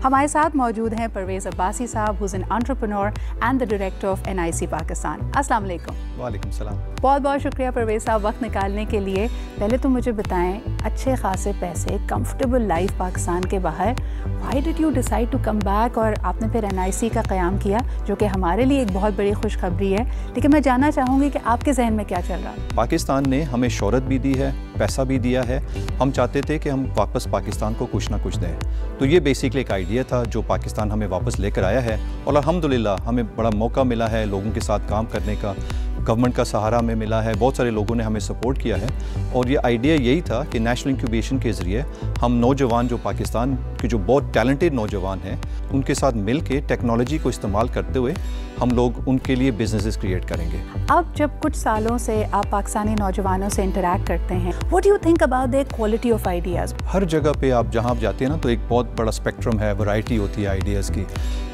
हमारे साथ मौजूद हैं परवेज़ अब्बासी साहब, who's an entrepreneur and the director of NIC Pakistan. अस्सलाम वालेकुम। वालेकुम सलाम। बहुत बहुत शुक्रिया परवेज़ साहब वक्त निकालने के लिए। पहले तो मुझे बताएं, अच्छे खासे पैसे, कंफर्टेबल लाइफ पाकिस्तान के बाहर, why did you decide to come back, और आपने फिर NIC का क़याम किया, जो कि हमारे लिए एक बहुत बड़ी खुशखबरी है। लेकिन मैं जानना चाहूँगी कि आपके जहन में क्या चल रहा है? पाकिस्तान ने हमें शोहरत भी दी है, पैसा भी दिया है। हम चाहते थे कि हम वापस पाकिस्तान को कुछ ना कुछ दें, तो ये बेसिकली एक आइडिया था जो पाकिस्तान हमें वापस लेकर आया है। और अल्हम्दुलिल्लाह हमें बड़ा मौका मिला है लोगों के साथ काम करने का, गवर्नमेंट का सहारा हमें मिला है, बहुत सारे लोगों ने हमें सपोर्ट किया है। और ये आइडिया यही था कि नेशनल इंक्यूबेशन के ज़रिए हम नौजवान, जो पाकिस्तान के जो बहुत टैलेंटेड नौजवान हैं, उनके साथ मिल के टेक्नोलॉजी को इस्तेमाल करते हुए हम लोग उनके लिए बिजनेसेस क्रिएट करेंगे। अब जब कुछ सालों से आप पाकिस्तानी नौजवानों से इंटरेक्ट करते हैं, what do you think about the quality of ideas? हर जगह पे आप जहाँ आप जाते हैं ना, तो एक बहुत बड़ा स्पेक्ट्रम है, वैरायटी होती है आइडियाज़ की।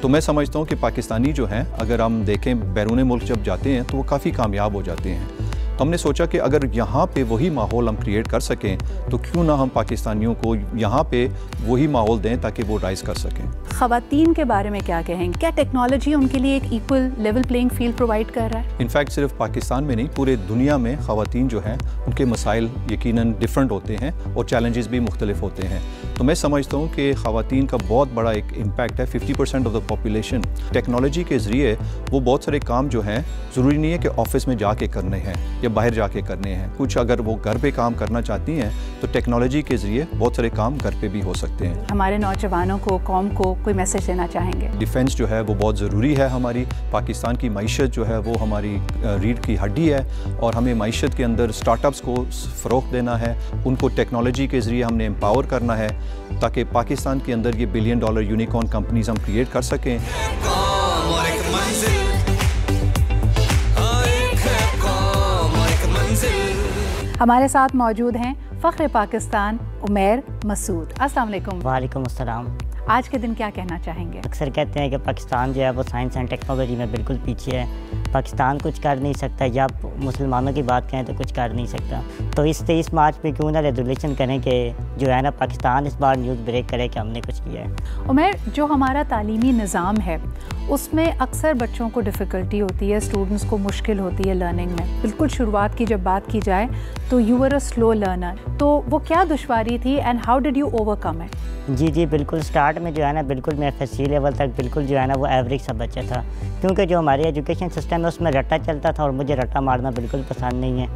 तो मैं समझता हूँ कि पाकिस्तानी जो हैं, अगर हम देखें बैरून मुल्क जब जाते हैं तो वो काफ़ी कामयाब हो जाते हैं। तो हमने सोचा कि अगर यहाँ पे वही माहौल हम क्रिएट कर सकें, तो क्यों ना हम पाकिस्तानियों को यहाँ पे वही माहौल दें ताकि वो राइज़ कर सकें। ख़वातीन के बारे में क्या कहेंगे? क्या टेक्नोलॉजी उनके लिए एक equal level playing field provide कर रहा है? इनफैक्ट सिर्फ पाकिस्तान में नहीं, पूरे दुनिया में ख़वातीन जो हैं उनके मसाइल यकीनन डिफरेंट होते हैं और चैलेंजेस भी मुख्तलिफ होते हैं। तो मैं समझता हूँ कि ख़वातीन का बहुत बड़ा एक इम्पैक्ट है। 50% ऑफ द पॉपुलेशन टेक्नोलॉजी के ज़रिए वो बहुत सारे काम जो हैं, ज़रूरी नहीं है कि ऑफिस में जाके करने हैं या बाहर जाके करने हैं। कुछ अगर वो घर पे काम करना चाहती हैं तो टेक्नोलॉजी के ज़रिए बहुत सारे काम घर पे भी हो सकते हैं। हमारे नौजवानों को, कौम को कोई मैसेज देना चाहेंगे? डिफेंस जो है वो बहुत ज़रूरी है। हमारी पाकिस्तान की मईशत जो है वो हमारी रीढ़ की हड्डी है, और हमें मईशत के अंदर स्टार्टअप्स को फ़रोग़ देना है, उनको टेक्नोलॉजी के ज़रिए हमने एम्पावर करना है, ताकि पाकिस्तान के अंदर ये $1 बिलियन यूनिकॉर्न कंपनीज हम क्रिएट कर सकें। हमारे साथ मौजूद हैं फ़ख्र पाकिस्तान उमैर मसूद। अस्सलाम वालेकुम। वालेकुम अस्सलाम। आज के दिन क्या कहना चाहेंगे? अक्सर कहते हैं कि पाकिस्तान जो है वो साइंस एंड टेक्नोलॉजी में बिल्कुल पीछे है, पाकिस्तान कुछ कर नहीं सकता, या मुसलमानों की बात करें तो कुछ कर नहीं सकता। तो इस 23 मार्च पे क्यों ना रेजोल्यूशन करें कि जो है ना पाकिस्तान इस बार न्यूज़ ब्रेक करे कि हमने कुछ किया है। उमैर, जो हमारा तालीमी निज़ाम है उसमें अक्सर बच्चों को डिफ़िकल्टी होती है, स्टूडेंट्स को मुश्किल होती है लर्निंग में। बिल्कुल शुरुआत की जब बात की जाए तो you were a slow learner, तो वो क्या दुश्वारी थी and how did you overcome it? जी बिल्कुल, स्टार्ट में जो है ना बिल्कुल मैं FSC लेवल तक बिल्कुल जो है ना वो एवरेज सा बच्चा था, क्योंकि जो हमारे एजुकेशन सिस्टम है उसमें रट्टा चलता था और मुझे रट्टा मारना बिल्कुल पसंद नहीं है।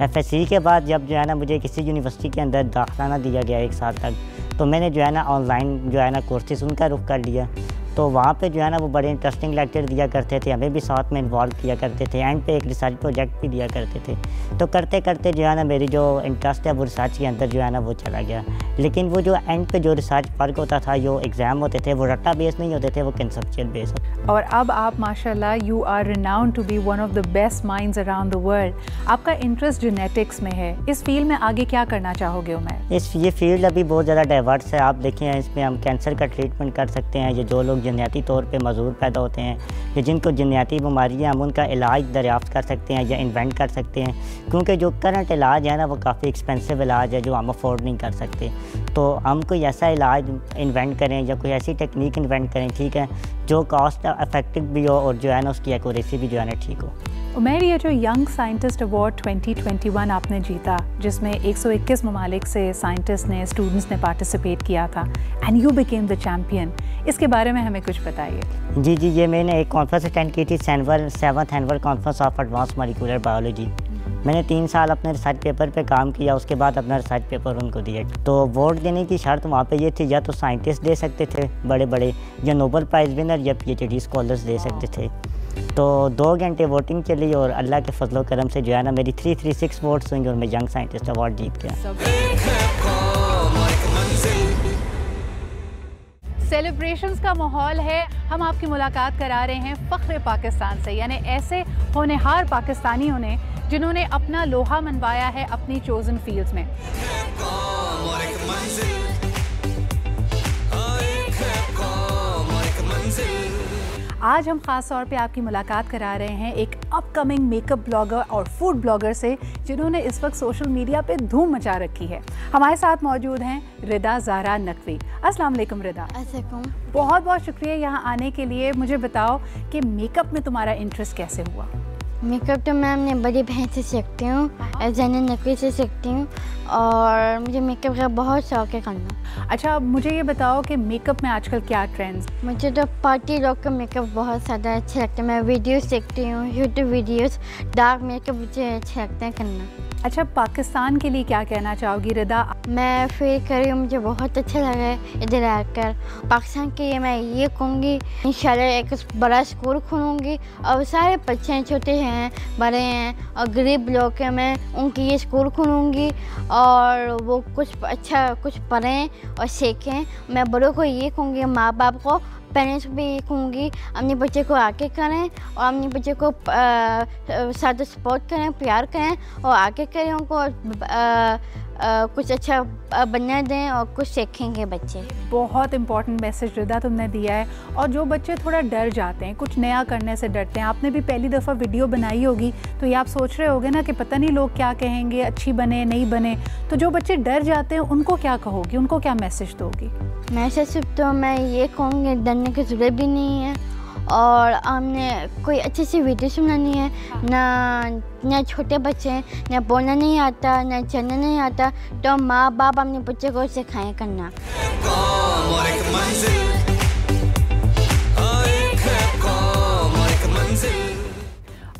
FSC के बाद जब जो है ना मुझे किसी यूनिवर्सिटी के अंदर दाखिला ना दिया गया 1 साल तक, तो मैंने जो है ना ऑनलाइन जो है ना कोर्सेज उनका रुख कर लिया। तो वहाँ पे जो है ना वो बड़े इंटरेस्टिंग लेक्चर दिया करते थे, हमें भी साथ में इन्वॉल्व किया करते थे, एंड पे एक रिसर्च प्रोजेक्ट भी दिया करते थे। तो करते करते जो है ना मेरी जो इंटरेस्ट है वो रिसर्च के अंदर जो है ना वो चला गया। लेकिन वो जो एंड पे जो रिसर्च वर्क होता था, जो एग्ज़ाम होते थे, वो रट्टा बेस नहीं होते थे, वो कंसेप्चुअल बेस होते। और अब आप माशाल्लाह you are renowned to be one of the best minds around the world. आपका इंटरेस्ट जेनेटिक्स में है, इस फील्ड में आगे क्या करना चाहोगे उमैर? ये फील्ड अभी बहुत ज़्यादा डाइवर्स है। आप देखें इसमें हम कैंसर का ट्रीटमेंट कर सकते हैं, ये जो लोग जन्याती तौर पे मजूर पैदा होते हैं या जिनको जन्याती बीमारियाँ, हम उनका इलाज दरियाफ्त कर सकते हैं या इन्वेंट कर सकते हैं, क्योंकि जो करंट इलाज है ना वो काफ़ी एक्सपेंसिव इलाज है जो हम अफोर्ड नहीं कर सकते। तो हम कोई ऐसा इलाज इन्वेंट करें या कोई ऐसी टेक्निक इन्वेंट करें, ठीक है, जो कॉस्ट इफेक्टिव भी हो और जो है ना उसकी एक्यूरेसी भी जो है ना ठीक हो। उमैर, ये जो यंग साइंटिस्ट अवार्ड 2021 आपने जीता, जिसमें 121 ममालिक से साइंटिस्ट ने, स्टूडेंट्स ने पार्टिसिपेट किया था and you became the champion, इसके बारे में हमें कुछ बताइए। जी ये मैंने एक कॉन्फ्रेंस अटेंड की थी, 7th annual conference of advance molecular biology. मैंने 3 साल अपने रिसर्च पेपर पे काम किया, उसके बाद अपना रिसर्च पेपर उनको दिया। तो वोट देने की शर्त वहाँ पे ये थी, या तो साइंटिस्ट दे सकते थे बड़े बड़े, या नोबेल प्राइज़ विनर या PhD स्कॉलर्स दे सकते थे। तो 2 घंटे वोटिंग चली और अल्लाह के फजलो करम से जो है ना मेरी 336 वोट्स हुई और मैं यंग साइंटिस्ट अवार्ड जीत गया। सेलिब्रेशंस का माहौल है। हम आपकी मुलाकात करा रहे हैं फ़ख्र पाकिस्तान से, यानी ऐसे होनहार पाकिस्तानियों ने जिन्होंने अपना लोहा मनवाया है अपनी चोज़न फील्ड्स में। आज हम ख़ास तौर पे आपकी मुलाकात करा रहे हैं एक अपकमिंग मेकअप ब्लॉगर और फूड ब्लॉगर से जिन्होंने इस वक्त सोशल मीडिया पे धूम मचा रखी है। हमारे साथ मौजूद हैं रिदा ज़हरा नकवी। अस्सलाम वालेकुम रिदा। बहुत बहुत शुक्रिया यहाँ आने के लिए। मुझे बताओ कि मेकअप में तुम्हारा इंटरेस्ट कैसे हुआ? मेकअप तो मैं अपनी बड़ी बहन से सीखती हूँ, ज़हरा नकवी से सीखती हूँ, और मुझे मेकअप का बहुत शौक़ है करना। अच्छा, मुझे ये बताओ कि मेकअप में आजकल क्या ट्रेंड्स? मुझे तो पार्टी लोग का मेकअप बहुत ज़्यादा अच्छा लगता है। मैं वीडियोस देखती हूँ, यूट्यूब वीडियोस, डार्क मेकअप मुझे अच्छा लगता है करना। अच्छा, पाकिस्तान के लिए क्या कहना चाहोगी रिदा? मैं फील कर रही हूँ, मुझे बहुत अच्छा लगा है इधर आकर। पाकिस्तान के लिए मैं ये कहूँगी, इंशाल्लाह एक बड़ा स्कूल खोलूँगी और सारे बच्चे छोटे हैं, बड़े हैं और गरीब लोग हैं, मैं उनकी ये स्कूल खोलूँगी और वो कुछ अच्छा कुछ पढ़ें और सीखें। मैं बड़ों को ये कहूँगी, माँ बाप को, पेरेंट्स भी ये कहूँगी, अपने बच्चे को आगे करें और अपने बच्चे को साथ सपोर्ट करें, प्यार करें और आगे करें, उनको कुछ अच्छा बनने दें और कुछ सीखेंगे बच्चे। बहुत इंपॉर्टेंट मैसेज रिदा तुमने दिया है। और जो बच्चे थोड़ा डर जाते हैं, कुछ नया करने से डरते हैं, आपने भी पहली दफ़ा वीडियो बनाई होगी तो ये आप सोच रहे होगे ना कि पता नहीं लोग क्या कहेंगे, अच्छी बने नहीं बने, तो जो बच्चे डर जाते हैं उनको क्या कहोगी, उनको क्या मैसेज दोगी? मैसेज तो मैं ये कहूँगी, डरने की ज़रूरत भी नहीं है और हमने कोई अच्छी सी वीडियो बनानी है। ना छोटे बच्चे हैं, ना बोलना नहीं आता, ना चलना नहीं आता, तो माँ बाप अपने बच्चे को सिखाएं करना।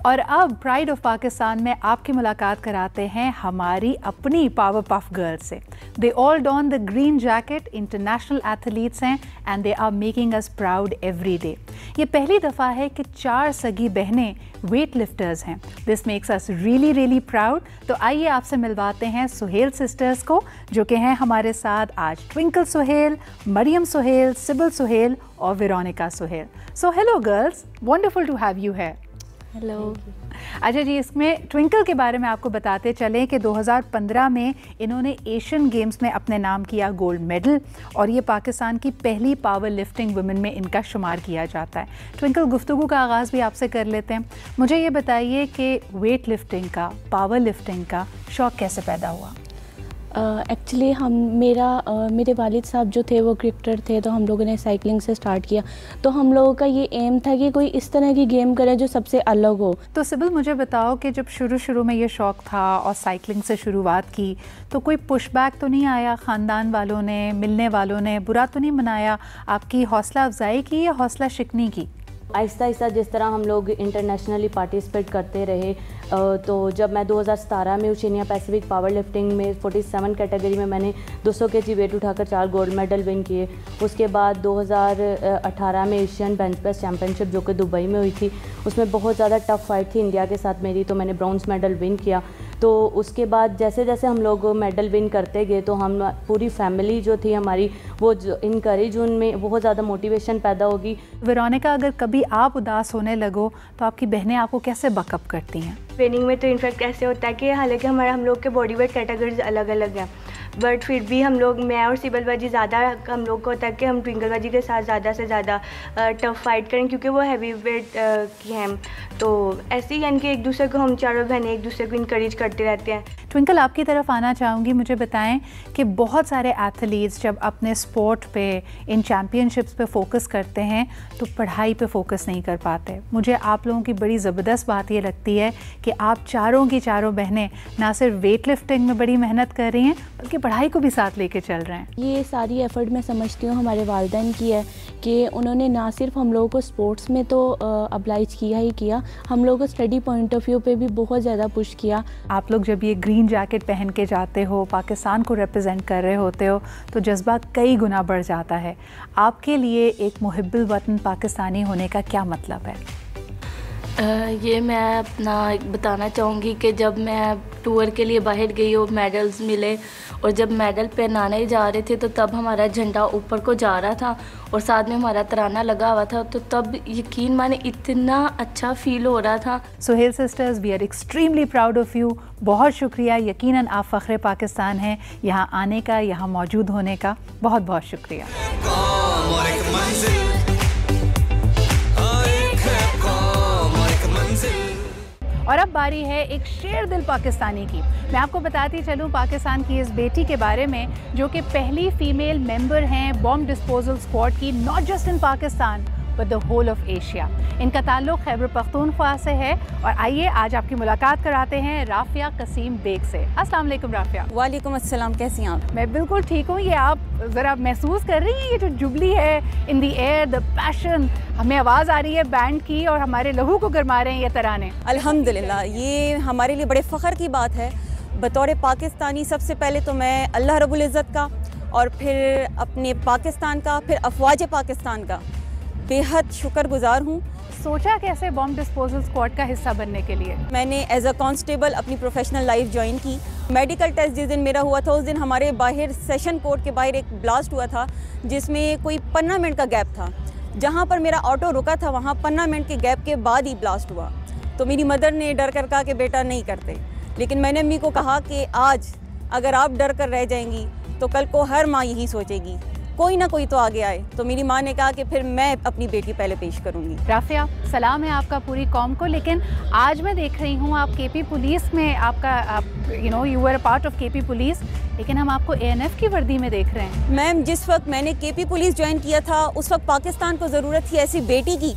और अब प्राइड ऑफ पाकिस्तान में आपकी मुलाकात कराते हैं हमारी अपनी पावर पफ गर्ल्स से। They all don the green jacket, international athletes हैं and they are making us proud every day. ये पहली दफ़ा है कि 4 सगी बहनें वेट लिफ्टर्स हैं। This makes us really really proud. तो आइए आपसे मिलवाते हैं सुहेल सिस्टर्स को, जो कि हैं हमारे साथ आज ट्विंकल सुहेल, मरियम सुहेल, सिबिल सुहेल और Veronica Suhail. So hello girls, wonderful to have you है। हेलो। अच्छा जी, इसमें ट्विंकल के बारे में आपको बताते चलें कि 2015 में इन्होंने एशियन गेम्स में अपने नाम किया गोल्ड मेडल और ये पाकिस्तान की पहली पावर लिफ्टिंग वुमेन में इनका शुमार किया जाता है। ट्विंकल, गुफ्तगू का आगाज़ भी आपसे कर लेते हैं। मुझे ये बताइए कि वेट लिफ्टिंग का, पावर लिफ्टिंग का शौक़ कैसे पैदा हुआ? एक्चुअली मेरे वालिद साहब जो थे वो क्रिकेटर थे, तो हम लोगों ने साइकिलिंग से स्टार्ट किया। तो हम लोगों का ये एम था कि कोई इस तरह की गेम करे जो सबसे अलग हो। तो सिबिल, मुझे बताओ कि जब शुरू में ये शौक़ था और साइकिलिंग से शुरुआत की, तो कोई पुशबैक तो नहीं आया? ख़ानदान वालों ने, मिलने वालों ने बुरा तो नहीं मनाया? आपकी हौसला अफजाई की या हौसला शिकनी की? आहिस्ता आहिस्ता जिस तरह हम लोग इंटरनेशनली पार्टिसिपेट करते रहे, तो जब मैं 2017 में ओशिनिया पैसिफिक पावर लिफ्टिंग में 47 कैटेगरी में मैंने 200 kg वेट उठाकर 4 गोल्ड मेडल विन किए। उसके बाद 2018 में एशियन बेंच प्रेस चैम्पियनशिप जो कि दुबई में हुई थी, उसमें बहुत ज़्यादा टफ फाइट थी इंडिया के साथ मेरी, तो मैंने ब्रॉन्ज मेडल विन किया। तो उसके बाद जैसे जैसे हम लोग मेडल विन करते गए, तो हम पूरी फैमिली जो थी हमारी वो इनकरेज, उनमें बहुत ज़्यादा मोटिवेशन पैदा होगी। वेरोनिका, अगर कभी आप उदास होने लगो तो आपकी बहनें आपको कैसे बकअप करती हैं? ट्रेनिंग में तो इनफैक्ट ऐसे होता है कि हालांकि हम लोग के बॉडी वेट कैटेगरीज अलग अलग हैं, बट फिर भी हम लोग, मैं और सिबिल बाजी ज़्यादा हम लोग को होता है कि हम ट्विंकल बाजी के साथ ज़्यादा से ज़्यादा टफ फाइट करें, क्योंकि वो हैवी वेट की हैं। तो ऐसे ही यानी कि एक दूसरे को, हम चारों बहनें एक दूसरे को इनकरेज करते रहते हैं। ट्विंकल, आपकी तरफ आना चाहूँगी। मुझे बताएं कि बहुत सारे एथलीट्स जब अपने स्पोर्ट पे, इन चैम्पियनशिप्स पे फोकस करते हैं तो पढ़ाई पे फोकस नहीं कर पाते। मुझे आप लोगों की बड़ी ज़बरदस्त बात ये लगती है कि आप चारों की चारों बहनें ना सिर्फ वेट लिफ्टिंग में बड़ी मेहनत कर रही हैं, बल्कि पढ़ाई को भी साथ लेके चल रहे हैं। ये सारी एफ़र्ट मैं समझती हूँ हमारे वालिदैन की है कि उन्होंने ना सिर्फ हम लोगों को स्पोर्ट्स में तो अब्लाइज किया ही किया, हम लोगों को स्टडी पॉइंट ऑफ व्यू पे भी बहुत ज़्यादा पुश किया। आप लोग जब ये ग्रीन जैकेट पहन के जाते हो, पाकिस्तान को रिप्रेजेंट कर रहे होते हो, तो जज्बा कई गुना बढ़ जाता है। आपके लिए एक मुहिब्बुल वतन पाकिस्तानी होने का क्या मतलब है? ये मैं अपना बताना चाहूँगी कि जब मैं टूर के लिए बाहर गई और मेडल्स मिले और जब मेडल पहनाने जा रहे थे तो तब हमारा झंडा ऊपर को जा रहा था और साथ में हमारा तराना लगा हुआ था, तो तब यकीन माने इतना अच्छा फील हो रहा था। Suhail sisters, we are extremely proud of you. बहुत शुक्रिया, यकीनन आप फ़ख्र पाकिस्तान हैं। यहाँ आने का, यहाँ मौजूद होने का बहुत बहुत शुक्रिया। और अब बारी है एक शेर दिल पाकिस्तानी की। मैं आपको बताती चलूं पाकिस्तान की इस बेटी के बारे में जो कि पहली फीमेल मेंबर हैं बॉम्ब डिस्पोजल स्क्वाड की, not just in Pakistan but the whole of Asia. इनका ताल्लुक़ खैबर पख्तूनख्वा से है और आइए आज आपकी मुलाकात कराते हैं राफिया कसीम बेग से। अस्सलाम वालेकुम राफिया। वालेकुम अस्सलाम, कैसी हैं आप? मैं बिल्कुल ठीक हूँ। ये आप ज़रा महसूस कर रही हैं ये जो जुबली है, इन दी एयर, द पैशन, हमें आवाज़ आ रही है बैंड की और हमारे लहू को गरमा रहे हैं ये तराने। अल्हम्दुलिल्लाह, ये हमारे लिए बड़े फ़ख्र की बात है। बतौर पाकिस्तानी सबसे पहले तो मैं अल्लाह रब्बुल इज़्ज़त का और फिर अपने पाकिस्तान का, फिर अफवाज पाकिस्तान का बेहद शुक्रगुजार हूँ। सोचा कैसे बॉम्ब डिस्पोजल स्क्वाड का हिस्सा बनने के लिए? मैंने एज अ कांस्टेबल अपनी प्रोफेशनल लाइफ ज्वाइन की। मेडिकल टेस्ट जिस दिन मेरा हुआ था उस दिन हमारे बाहर सेशन कोर्ट के बाहर एक ब्लास्ट हुआ था जिसमें कोई 15 मिनट का गैप था। जहाँ पर मेरा ऑटो रुका था वहाँ 15 मिनट के गैप के बाद ही ब्लास्ट हुआ। तो मेरी मदर ने डर कर कहा कि बेटा नहीं करते, लेकिन मैंने अम्मी को कहा कि आज अगर आप डर कर रह जाएंगी तो कल को हर माँ यही सोचेगी, कोई ना कोई तो आगे आए। तो मेरी माँ ने कहा कि फिर मैं अपनी बेटी पहले पेश करूंगी। राफिया, सलाम है आपका पूरी कौम को, लेकिन आज मैं देख रही हूँ आप केपी पुलिस में, आपका you were a part of KP police, लेकिन हम आपको एएनएफ की वर्दी में देख रहे हैं। मैम, जिस वक्त मैंने केपी पुलिस ज्वाइन किया था उस वक्त पाकिस्तान को ज़रूरत थी ऐसी बेटी की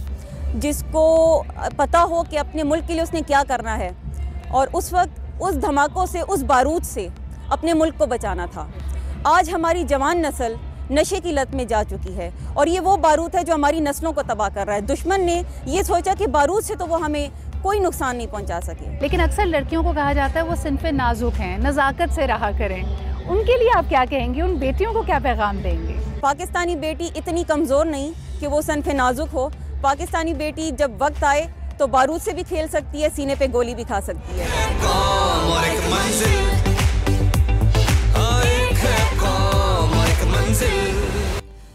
जिसको पता हो कि अपने मुल्क के लिए उसने क्या करना है, और उस वक्त उस धमाकों से, उस बारूद से अपने मुल्क को बचाना था। आज हमारी जवान नस्ल नशे की लत में जा चुकी है और ये वो बारूद है जो हमारी नस्लों को तबाह कर रहा है। दुश्मन ने ये सोचा कि बारूद से तो वो हमें कोई नुकसान नहीं पहुंचा सके। लेकिन अक्सर लड़कियों को कहा जाता है वो सिनफ़े नाजुक हैं, नज़ाकत से रहा करें। उनके लिए आप क्या कहेंगे? उन बेटियों को क्या पैगाम देंगे? पाकिस्तानी बेटी इतनी कमज़ोर नहीं कि वो सिनफ़े नाजुक हो। पाकिस्तानी बेटी जब वक्त आए तो बारूद से भी खेल सकती है, सीने पे गोली भी खा सकती है।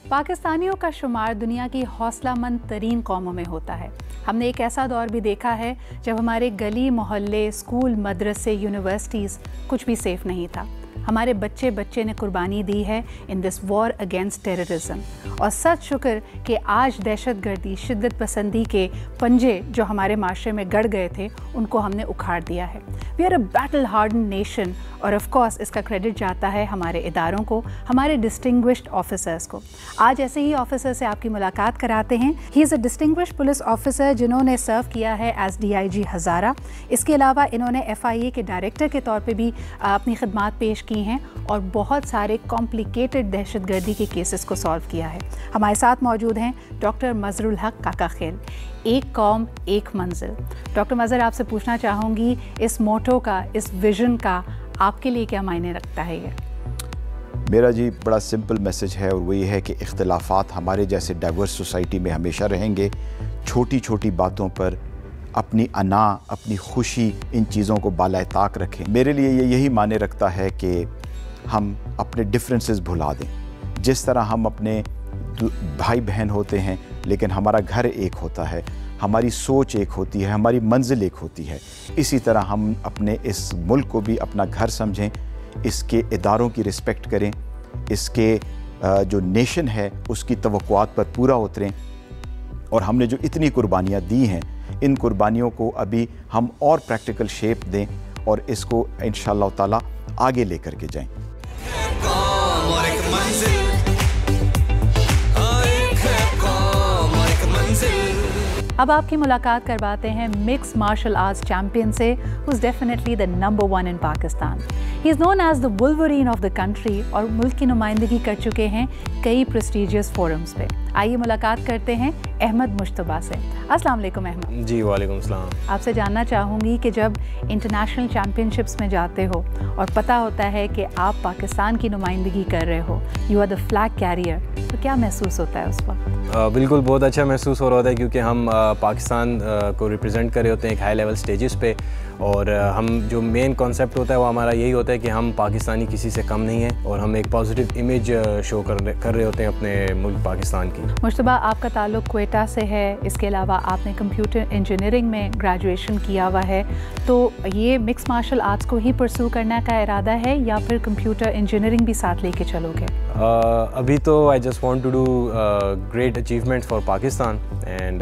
पाकिस्तानियों का शुमार दुनिया की हौसलामंद तरीन कौमों में होता है। हमने एक ऐसा दौर भी देखा है जब हमारे गली मोहल्ले, स्कूल, मदरसे, यूनिवर्सिटीज़ कुछ भी सेफ़ नहीं था। हमारे बच्चे ने कुर्बानी दी है in this war against terrorism. और सच शुक्र कि आज दहशतगर्दी, शिद्दत पसंदी के पंजे जो हमारे माशरे में गड़ गए थे उनको हमने उखाड़ दिया है। We are a battle harden nation और ऑफ कोर्स इसका क्रेडिट जाता है हमारे इदारों को, हमारे डिस्टिंग्विश्ड ऑफिसर्स को। आज ऐसे ही ऑफिसर से आपकी मुलाकात कराते हैं। He is a distinguished police officer जिन्होंने सर्व किया है एज DIG हज़ारा। इसके अलावा इन्होंने FIA के डायरेक्टर के तौर पर भी अपनी खिदमात पेश की हैं और बहुत सारे कॉम्प्लिकेटेड दहशतगर्दी के केसेस को सॉल्व किया है। हमारे साथ मौजूद हैं डॉक्टर मजरुल हक काका खेल, एक कौम एक मंजिल। डॉक्टर मजर, आपसे पूछना चाहूँगी इस मोटो का, इस विजन का आपके लिए क्या मायने रखता है? ये मेरा जी बड़ा सिंपल मैसेज है और वो ये है कि इख्तिलाफ़ात हमारे जैसे डाइवर्स सोसाइटी में हमेशा रहेंगे। छोटी छोटी बातों पर अपनी अना, अपनी खुशी, इन चीज़ों को बालाए ताक रखें। मेरे लिए ये यही माने रखता है कि हम अपने डिफरेंसेस भुला दें। जिस तरह हम अपने भाई बहन होते हैं लेकिन हमारा घर एक होता है, हमारी सोच एक होती है, हमारी मंजिल एक होती है, इसी तरह हम अपने इस मुल्क को भी अपना घर समझें, इसके इदारों की रिस्पेक्ट करें, इसके जो नेशन है उसकी तवक्कुआत पर पूरा उतरें। और हमने जो इतनी कुर्बानियाँ दी हैं, इन कुर्बानियों को अभी हम और प्रैक्टिकल शेप दें और इसको इंशाअल्लाह ताला आगे लेकर के जाएं। अब आपकी मुलाकात करवाते हैं मिक्स मार्शल आर्ट्स चैम्पियन से, who is definitely the number 1 in Pakistan. He is known as the wolverine of the country और मुल्क की नुमाइंदगी कर चुके हैं कई प्रेस्टिजियस फोरम्स पे। आइए मुलाकात करते हैं अहमद मुश्तबा से। अस्सलाम वालेकुम अहमद। जी वालेकुम सलाम। आपसे जानना चाहूँगी कि जब इंटरनेशनल चैम्पियनशिप्स में जाते हो और पता होता है कि आप पाकिस्तान की नुमाइंदगी कर रहे हो, you are the flag carrier, तो क्या महसूस होता है उस वक्त? बिल्कुल बहुत अच्छा महसूस हो रहा होता है, क्योंकि हम पाकिस्तान को रिप्रेजेंट कर रहे होते हैं एक हाई लेवल स्टेजेस पे, और हम जो मेन कॉन्सेप्ट होता है वो हमारा यही होता है कि हम पाकिस्तानी किसी से कम नहीं हैं, और हम एक पॉजिटिव इमेज शो कर रहे होते हैं अपने मुल्क पाकिस्तान की। मुश्तबा, आपका ताल्लुक़ क्वेटा से है, इसके अलावा आपने कंप्यूटर इंजीनियरिंग में ग्रेजुएशन किया हुआ है, तो ये मिक्स मार्शल आर्ट्स को ही परस्यू करने का इरादा है या फिर कंप्यूटर इंजीनियरिंग भी साथ लेके चलोगे? अभी तो I just want to do great achievement for Pakistan, and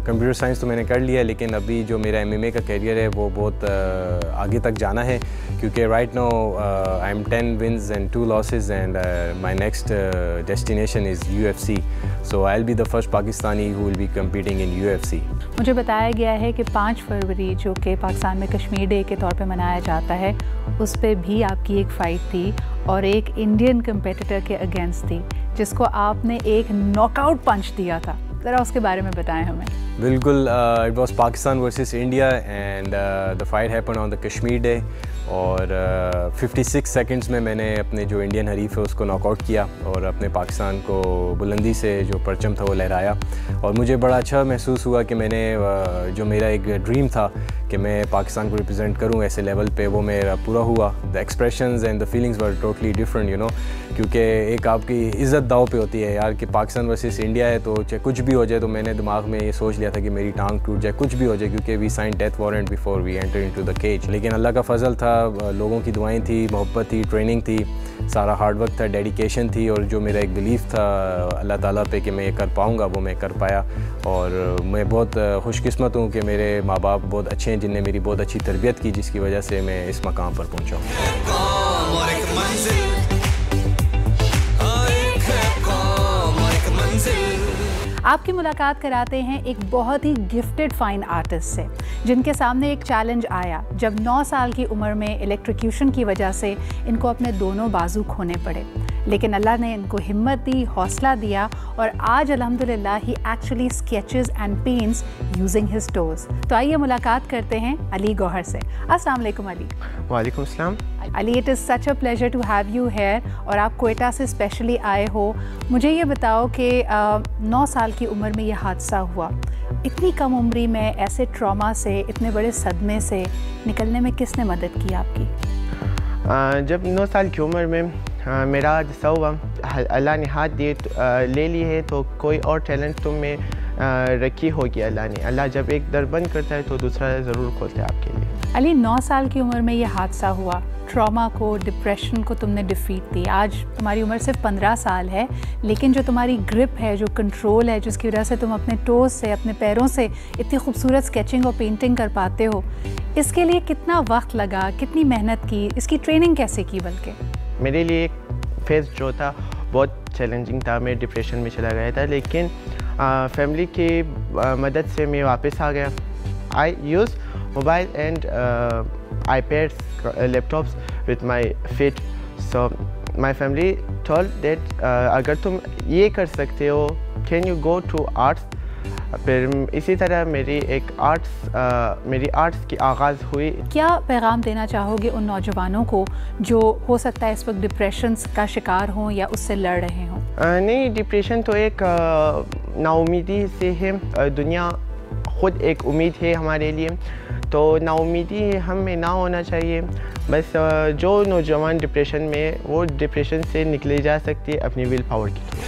computer science तो मैंने कर लिया है, लेकिन अभी जो मेरा MMA का करियर है वो बहुत आगे तक जाना है, क्योंकि right now I am 10 wins and 2 losses, and my next destination is UFC, so I will be the first Pakistani who will be competing in UFC। मुझे बताया गया है कि 5 फरवरी जो कि पाकिस्तान में कश्मीर डे के तौर पे मनाया जाता है, उस पे भी आपकी एक फ़ाइट थी और एक इंडियन कंपेटिटर के अगेंस्ट थी, जिसको आपने एक नॉकआउट पंच दिया था। ज़रा उसके बारे में बताएं हमें। बिल्कुल, it was Pakistan versus India, and the fight happen on the Kashmir day, और 56 सेकंड्स में मैंने अपने जो इंडियन हरीफ है उसको नॉकआउट किया और अपने पाकिस्तान को बुलंदी से जो परचम था वो लहराया, और मुझे बड़ा अच्छा महसूस हुआ कि मैंने जो मेरा एक ड्रीम था कि मैं पाकिस्तान को रिप्रेजेंट करूं ऐसे लेवल पे, वो मेरा पूरा हुआ। The expressions and the feelings were totally different, you know, क्योंकि एक आपकी इज़्ज़त दाव पे होती है यार कि पाकिस्तान वर्सेस इंडिया है, तो चाहे कुछ भी हो जाए, तो मैंने दिमाग में ये सोच लिया था कि मेरी टांग टूट जाए, कुछ भी हो जाए, क्योंकि we sign death warrant before we enter into the cage. लेकिन अल्लाह का फजल था, लोगों की दुआएं थी, मोहब्बत थी, ट्रेनिंग थी, सारा हार्ड वर्क था, डेडिकेशन थी, और जो मेरा एक बिलीफ था अल्लाह ताला पे कि मैं ये कर पाऊँगा, वो मैं कर पाया। और मैं बहुत खुशकिस्मत हूँ कि मेरे माँ बाप बहुत अच्छे हैं, जिनने मेरी बहुत अच्छी तरबियत की, जिसकी वजह से मैं इस मकाम पर पहुँचा हूँ। आपकी मुलाकात कराते हैं एक बहुत ही गिफ्टेड फाइन आर्टिस्ट से, जिनके सामने एक चैलेंज आया जब 9 साल की उम्र में इलेक्ट्रोक्यूशन की वजह से इनको अपने दोनों बाजू खोने पड़े, लेकिन अल्लाह ने इनको हिम्मत दी, हौसला दिया, और आज अल्हम्दुलिल्लाह ही actually sketches and paints using his toes. तो आइए मुलाकात करते हैं अली गौहर से। अस्सलाम वालेकुम अली। वालेकुम अस्सलाम। Ali, it is such a pleasure to have you here, और आप क्वेटा से स्पेशली आए हो। मुझे ये बताओ कि 9 साल की उम्र में ये हादसा हुआ, इतनी कम उम्री में ऐसे ट्रॉमा से, इतने बड़े सदमे से निकलने में किसने मदद की आपकी? जब 9 साल की उम्र में मेरा हादसा हुआ, अल्लाह ने हाथ दिए ले लिए है, तो कोई और टैलेंट तुम में रखी होगी अल्लाह ने। अल्लाह जब एक दर बंद करता है तो दूसरा ज़रूर खोलता है आपके लिए। अली, 9 साल की उम्र में ये हादसा हुआ, ट्रॉमा को, डिप्रेशन को तुमने डिफीट दी। आज तुम्हारी उम्र सिर्फ 15 साल है, लेकिन जो तुम्हारी ग्रिप है, जो कंट्रोल है, जिसकी वजह से तुम अपने टोज से, अपने पैरों से इतनी खूबसूरत स्केचिंग और पेंटिंग कर पाते हो, इसके लिए कितना वक्त लगा, कितनी मेहनत की, इसकी ट्रेनिंग कैसे की? बल्कि मेरे लिए एक फेज़ जो था बहुत चैलेंजिंग था, मैं डिप्रेशन में चला गया था, लेकिन फैमिली की मदद से मैं वापस आ गया। I use mobile and iPads, laptops with my feet. So my family told that अगर तुम ये कर सकते हो, can you go to arts? फिर इसी तरह मेरी आर्ट्स की आगाज़ हुई। क्या पैगाम देना चाहोगे उन नौजवानों को जो हो सकता है इस वक्त डिप्रेशन का शिकार हों या उससे लड़ रहे हों? नहीं, डिप्रेशन तो एक नाउमीदी से है, दुनिया खुद एक उम्मीद है हमारे लिए, तो नाउमीदी हमें ना होना चाहिए। बस जो नौजवान डिप्रेशन में, वो डिप्रेशन से निकले जा सकती है अपनी विल पावर की through.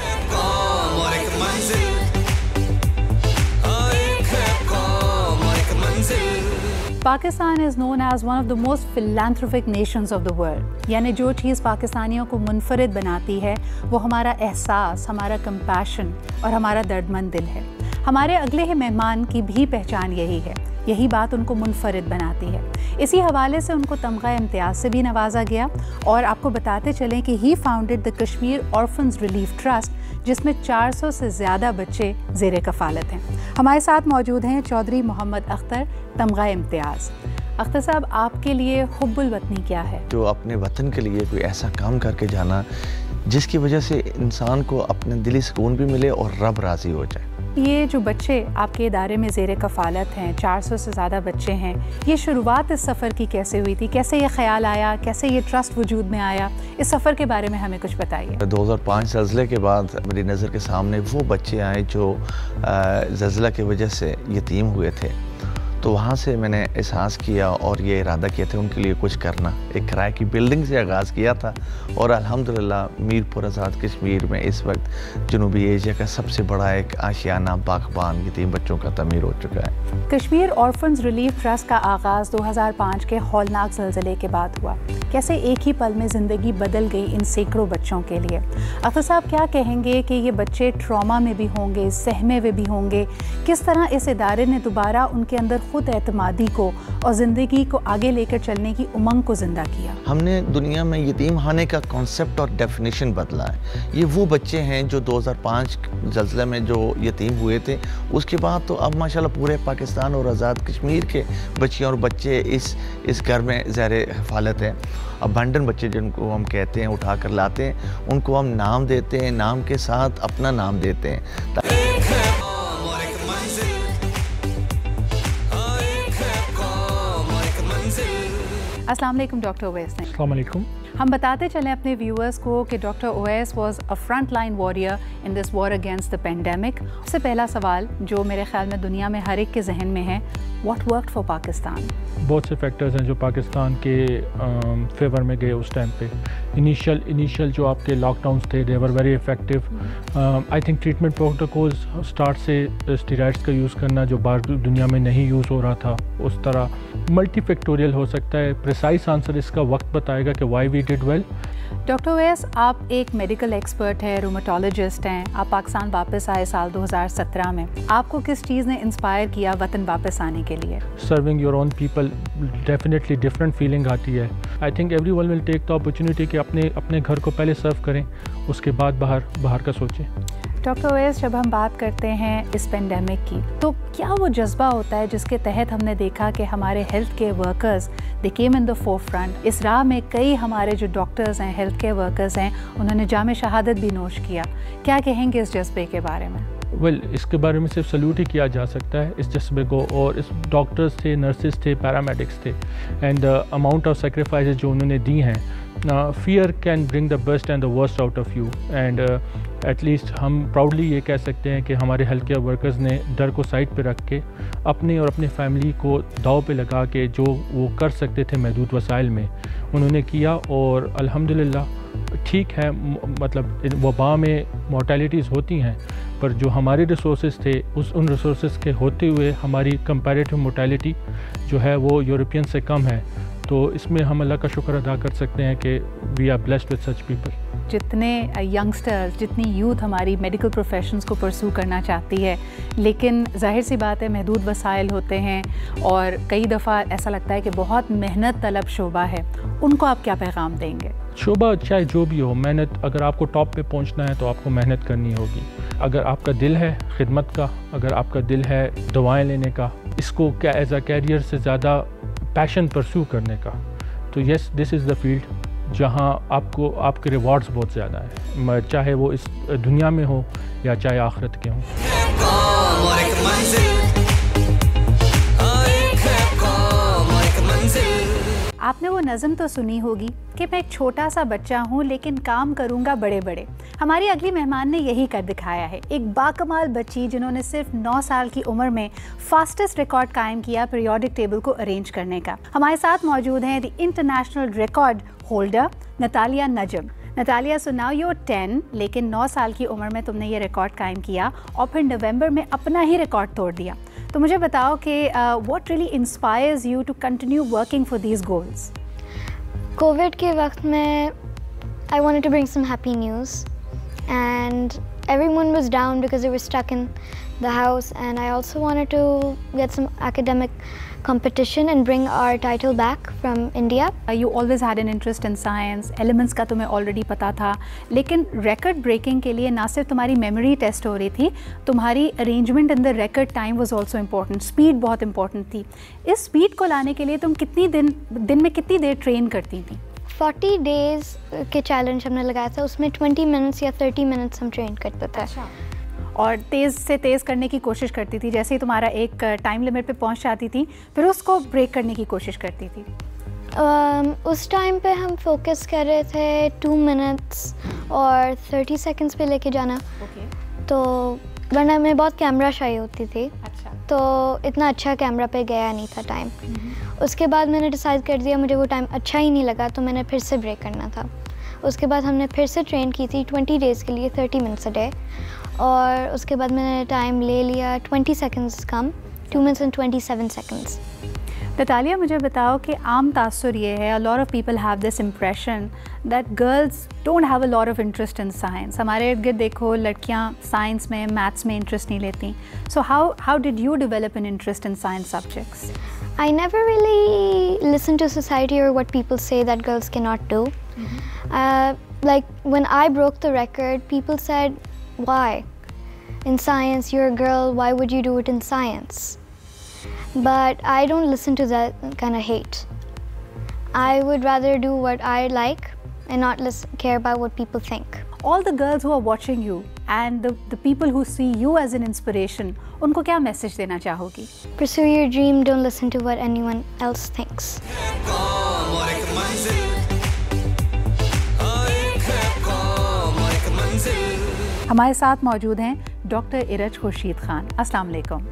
Pakistan is known as one of the most philanthropic nations of the world, यानी जो चीज़ पाकिस्तानियों को मुनफरिद बनाती है वो हमारा एहसास, हमारा कंपैशन और हमारा दर्दमंद दिल है। हमारे अगले ही मेहमान की भी पहचान यही है, यही बात उनको मुनफरिद बनाती है। इसी हवाले से उनको तमगा इम्तियाज़ से भी नवाजा गया, और आपको बताते चलें कि he founded the Kashmir orphans relief trust, जिसमें 400 से ज़्यादा बच्चे ज़ेरे कफ़ालत हैं। हमारे साथ मौजूद हैं चौधरी मोहम्मद अख्तर, तमगा इम्तियाज़। अख्तर साहब, आपके लिए हुब्बुल वतनी क्या है? जो अपने वतन के लिए कोई ऐसा काम करके जाना जिसकी वजह से इंसान को अपने दिली सुकून भी मिले और रब राज़ी हो जाए। ये जो बच्चे आपके इदारे में ज़ेर कफ़ालत हैं, 400 से ज़्यादा बच्चे हैं, ये शुरुआत इस सफ़र की कैसे हुई थी? कैसे ये ख्याल आया, कैसे ये ट्रस्ट वजूद में आया? इस सफ़र के बारे में हमें कुछ बताइए। 2005 ज़लज़ले के बाद मेरी नज़र के सामने वो बच्चे आए जो ज़लज़ला की वजह से यतीम हुए थे। तो वहाँ से मैंने एहसास किया और ये इरादा किया था उनके लिए कुछ करना। एक किराए की बिल्डिंग से आगाज़ किया था और अल्हम्दुलिल्लाह मीरपुर आज़ाद कश्मीर में इस वक्त जनूबी एशिया का सबसे बड़ा एक आशियाना बागबान यतीम बच्चों का तमीर हो चुका है। कश्मीर ऑर्फन्स रिलीफ ट्रस्ट का आगाज़ 2005 के हौलनाक ज़लज़ले के बाद हुआ। कैसे एक ही पल में ज़िंदगी बदल गई इन सैकड़ों बच्चों के लिए। अख्तर साहब क्या कहेंगे कि ये बच्चे ट्रॉमा में भी होंगे, सहमे हुए भी होंगे, किस तरह इस इदारे ने दोबारा उनके अंदर खुद एतमादी को और ज़िंदगी को आगे लेकर चलने की उमंग को ज़िंदा किया? हमने दुनिया में यतीम खाने का कॉन्सेप्ट और डेफिनेशन बदला है। ये वो बच्चे हैं जो 2005 ज़लज़ले में जो यतीम हुए थे, उसके बाद तो अब माशाल्लाह पूरे पाकिस्तान और आज़ाद कश्मीर के बच्चियाँ और बच्चे इस घर में ज़ेर हिफाजत हैं। अबंडन बच्चे जिनको हम कहते हैं, उठा कर लाते हैं, उनको हम नाम देते हैं, नाम के साथ अपना नाम देते हैं। अस्सलाम वालेकुम डॉक्टर ओवैस। अस्सलाम वालेकुम। हम बताते चलें अपने व्यूअर्स को कि doctor Owais was a front line warrior in this war against the pandemic. सबसे पहला सवाल जो मेरे ख्याल में दुनिया में हर एक के जहन में है, व्हाट वर्कड फॉर पाकिस्तान? बहुत से फैक्टर्स हैं जो पाकिस्तान के फेवर में गए उस टाइम पे। इनिशियल जो आपके लॉकडाउन्स थे they were very effective. I think treatment protocols start से स्टेरॉइड्स का यूज़ करना जो बाहर दुनिया में नहीं यूज़ हो रहा था, उस तरह मल्टीफैक्टोरियल हो सकता है। प्रिसाइज आंसर इसका वक्त बताएगा कि why we did well. Doctor Owais, आप एक मेडिकल एक्सपर्ट हैं, रूमेटोलॉजिस्ट हैं, आप पाकिस्तान वापस आए साल 2017 में। आपको किस चीज़ ने इंस्पायर किया वतन वापस आने के लिए? Serving your own people, definitely different feeling आती है। I think everyone will take the opportunity कि अपने घर को पहले सर्व करें, उसके बाद बाहर का सोचें। डॉक्टर ओवैस, जब हम बात करते हैं इस पेंडेमिक की, तो क्या वो जज्बा होता है जिसके तहत हमने देखा कि हमारे health care workers they came in the forefront? इस राह में कई हमारे जो डॉक्टर्स हैं, हेल्थ केयर वर्कर्स हैं, उन्होंने जाम शहादत भी नोश किया। क्या कहेंगे इस जज्बे के बारे में? इसके बारे में सिर्फ सल्यूट ही किया जा सकता है इस जज्बे को। और इस डॉक्टर्स थे, नर्सेज थे, पैरामेडिक्स थे, एंड अमाउंट ऑफ सेक्रीफाइसेस जो उन्होंने दी हैं। Fear can bring the best and the worst out of you, and at least हम प्राउडली ये कह सकते हैं कि हमारे हेल्थ केयर वर्कर्स ने डर को साइड पे रख के अपने और अपने फैमिली को दाव पे लगा के जो वो कर सकते थे महदूद वसाइल में, उन्होंने किया। और अल्हम्दुलिल्लाह ठीक है, मतलब वबा में मोर्टेलिटीज़ होती हैं, पर जो हमारे रिसोर्सेज थे उन रिसोर्सेज के होते हुए हमारी कंपैरेटिव मोर्टेलिटी जो है वो यूरोपियन से कम है। तो इसमें हम अल्लाह का शुक्र अदा कर सकते हैं कि we are blessed with such people. जितने यंगस्टर्स, जितनी यूथ हमारी मेडिकल प्रोफेशंस को परसू करना चाहती है, लेकिन जाहिर सी बात है महदूद वसाइल होते हैं और कई दफ़ा ऐसा लगता है कि बहुत मेहनत तलब शोबा है, उनको आप क्या पैगाम देंगे? शोबा चाहे जो भी हो, मेहनत, अगर आपको टॉप पे पहुंचना है तो आपको मेहनत करनी होगी। अगर आपका दिल है खिदमत का, अगर आपका दिल है दवाएं लेने का, इसको क्या एज अ कैरियर से ज़्यादा पैशन परस्यू करने का, तो yes, this is the field जहां आपको आपके रिवॉर्ड्स बहुत ज़्यादा है, चाहे वो इस दुनिया में हो या चाहे आखिरत के हों। आपने वो नज़म तो सुनी होगी कि मैं एक छोटा सा बच्चा हूँ लेकिन काम करूँगा बड़े बड़े। हमारी अगली मेहमान ने यही कर दिखाया है। एक बाकमाल बच्ची जिन्होंने सिर्फ 9 साल की उम्र में फास्टेस्ट रिकॉर्ड कायम किया पीरियोडिक टेबल को अरेंज करने का। हमारे साथ मौजूद हैं the international record holder Natalia Najam. Natalia, so now you are 10, लेकिन 9 साल की उम्र में तुमने ये रिकॉर्ड कायम किया और फिर नवंबर में अपना ही रिकॉर्ड तोड़ दिया। तो मुझे बताओ कि what really inspires you to continue working for these goals? COVID के वक्त में I wanted to bring some happy news, and everyone was down because they were stuck in the house, and I also wanted to get some academic competition and bring our title back from India. You always had an interest in science, elements का तुम्हें already पता था, लेकिन record breaking के लिए ना सिर्फ तुम्हारी memory test हो रही थी, तुम्हारी arrangement in the record time was also important, speed बहुत important थी। इस speed को लाने के लिए तुम कितनी दिन में कितनी देर train करती थी? 40 days के चैलेंज हमने लगाया था, उसमें 20 मिनट्स या 30 मिनट्स हम ट्रेन करते थे। और तेज़ से तेज़ करने की कोशिश करती थी, जैसे ही तुम्हारा एक टाइम लिमिट पे पहुंच जाती थी फिर उसको ब्रेक करने की कोशिश करती थी? उस टाइम पे हम फोकस कर रहे थे 2 मिनट्स और 30 सेकंड्स पे लेके जाना। तो वरना मैं बहुत कैमरा शाई होती थी। अच्छा। तो इतना अच्छा कैमरा पे गया नहीं था टाइम। उसके बाद मैंने डिसाइड कर दिया मुझे वो टाइम अच्छा ही नहीं लगा, तो मैंने फिर से ब्रेक करना था। उसके बाद हमने फिर से ट्रेन की थी 20 डेज़ के लिए 30 मिनट्स अ डे, और उसके बाद मैंने टाइम ले लिया 20 seconds come, 2 minutes and 27 seconds. Natalia, मुझे बताओ कि आम तासुर ये है, a lot of people have this impression that girls don't have a lot of interest in science. हमारे इर्द गिर्द देखो लड़कियाँ साइंस में, मैथ्स में इंटरेस्ट नहीं लेती। So how did you develop an interest in science subjects? I never really listened to society or what people say that girls cannot do. Like when I broke the record, people said, why? In science, you're a girl, why would you do it in science? But I don't listen to that kind of hate. I would rather do what I like and not care about what people think. All the girls who are watching you and the people who see you as an inspiration, उनको क्या message देना चाहोगी? Pursue your dream, don't listen to what anyone else thinks. हमारे साथ मौजूद हैं doctor इरज खुर्शीद खान। अस्सलाम वालेकुम।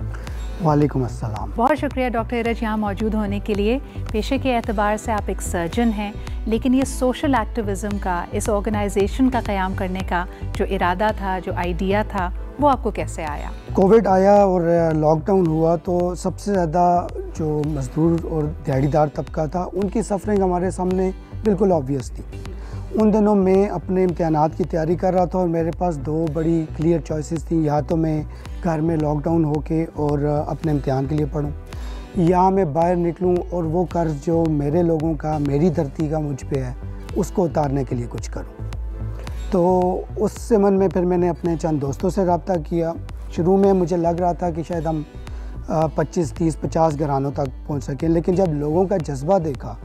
वालेकुम अस्सलाम। बहुत शुक्रिया डॉक्टर इरज यहाँ मौजूद होने के लिए। पेशे के एतबार से आप एक सर्जन हैं, लेकिन ये सोशल एक्टिविज़म का, इस ऑर्गेनाइजेशन का क़याम करने का जो इरादा था, जो आइडिया था, वो आपको कैसे आया? कोविड आया और लॉकडाउन हुआ तो सबसे ज़्यादा जो मज़दूर और दिहाड़ीदार तबका था उनकी सफरिंग हमारे सामने बिल्कुल ऑब्वियस थी। उन दिनों मैं अपने इम्तिहानात की तैयारी कर रहा था और मेरे पास 2 बड़ी क्लियर चॉइसेस थी, या तो मैं घर में लॉकडाउन होके और अपने इम्तिहान के लिए पढूं, या मैं बाहर निकलूं और वो कर्ज जो मेरे लोगों का, मेरी धरती का मुझ पे है, उसको उतारने के लिए कुछ करूं। तो उस समन में फिर मैंने अपने चंद दोस्तों से रब्ता किया। शुरू में मुझे लग रहा था कि शायद हम 25, 30, 50 घरानों तक पहुँच सकें, लेकिन जब लोगों का जज्बा देखा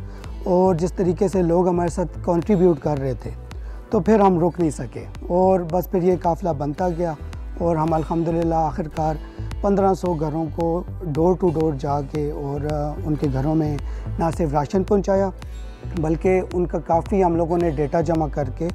और जिस तरीके से लोग हमारे साथ कंट्रीब्यूट कर रहे थे तो फिर हम रुक नहीं सके और बस फिर ये काफ़िला बनता गया और हम अल्हम्दुलिल्लाह आखिरकार 1500 घरों को डोर टू डोर जाके और उनके घरों में ना सिर्फ राशन पहुंचाया बल्कि उनका काफ़ी हम लोगों ने डेटा जमा करके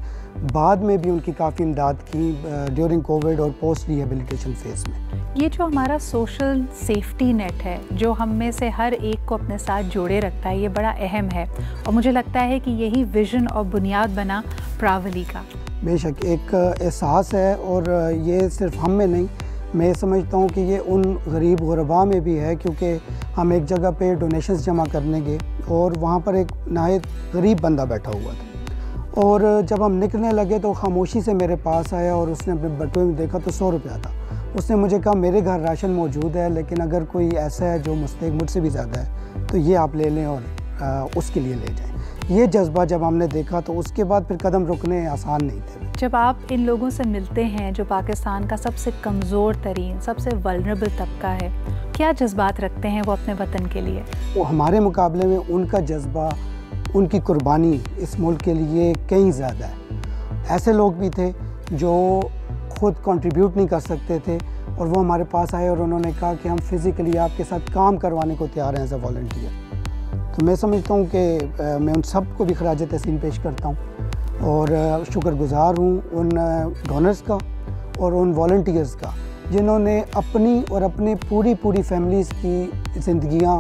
बाद में भी उनकी काफ़ी इमदाद की ड्यूरिंग कोविड और पोस्ट रिहेबिलिटेशन फेज़ में। ये जो हमारा सोशल सेफ्टी नेट है जो हम में से हर एक को अपने साथ जोड़े रखता है, ये बड़ा अहम है और मुझे लगता है कि यही विज़न और बुनियाद बना प्रावली का। बेशक एक एहसास है और ये सिर्फ हम में नहीं, मैं समझता हूँ कि ये उन गरीब गुरबा में भी है, क्योंकि हम एक जगह पे डोनेशंस जमा करने गए और वहाँ पर एक नहायत गरीब बंदा बैठा हुआ था और जब हम निकलने लगे तो खामोशी से मेरे पास आया और उसने अपने बटुए में देखा तो 100 रुपया था। उसने मुझे कहा मेरे घर राशन मौजूद है, लेकिन अगर कोई ऐसा है जो मुस्तहिक मुझसे भी ज़्यादा है तो ये आप ले लें और उसके लिए ले जाएं। ये जज्बा जब हमने देखा तो उसके बाद फिर कदम रुकने आसान नहीं थे। जब आप इन लोगों से मिलते हैं जो पाकिस्तान का सबसे कमज़ोर तरीन, सबसे वल्नरेबल तबका है, क्या जज्बात रखते हैं वो अपने वतन के लिए? वो हमारे मुकाबले में उनका जज्बा, उनकी कुर्बानी इस मुल्क के लिए कहीं ज़्यादा है। ऐसे लोग भी थे जो खुद कंट्रीब्यूट नहीं कर सकते थे और वो हमारे पास आए और उन्होंने कहा कि हम फिज़िकली आपके साथ काम करवाने को तैयार हैं एज अ वॉलंटियर। तो मैं समझता हूँ कि मैं उन सब को भी खराज तहसीन पेश करता हूँ और शुक्रगुज़ार हूँ उन डोनर्स का और उन वॉलंटियर्स का जिन्होंने अपनी और अपने पूरी फैमिलीज़ की ज़िंदगियाँ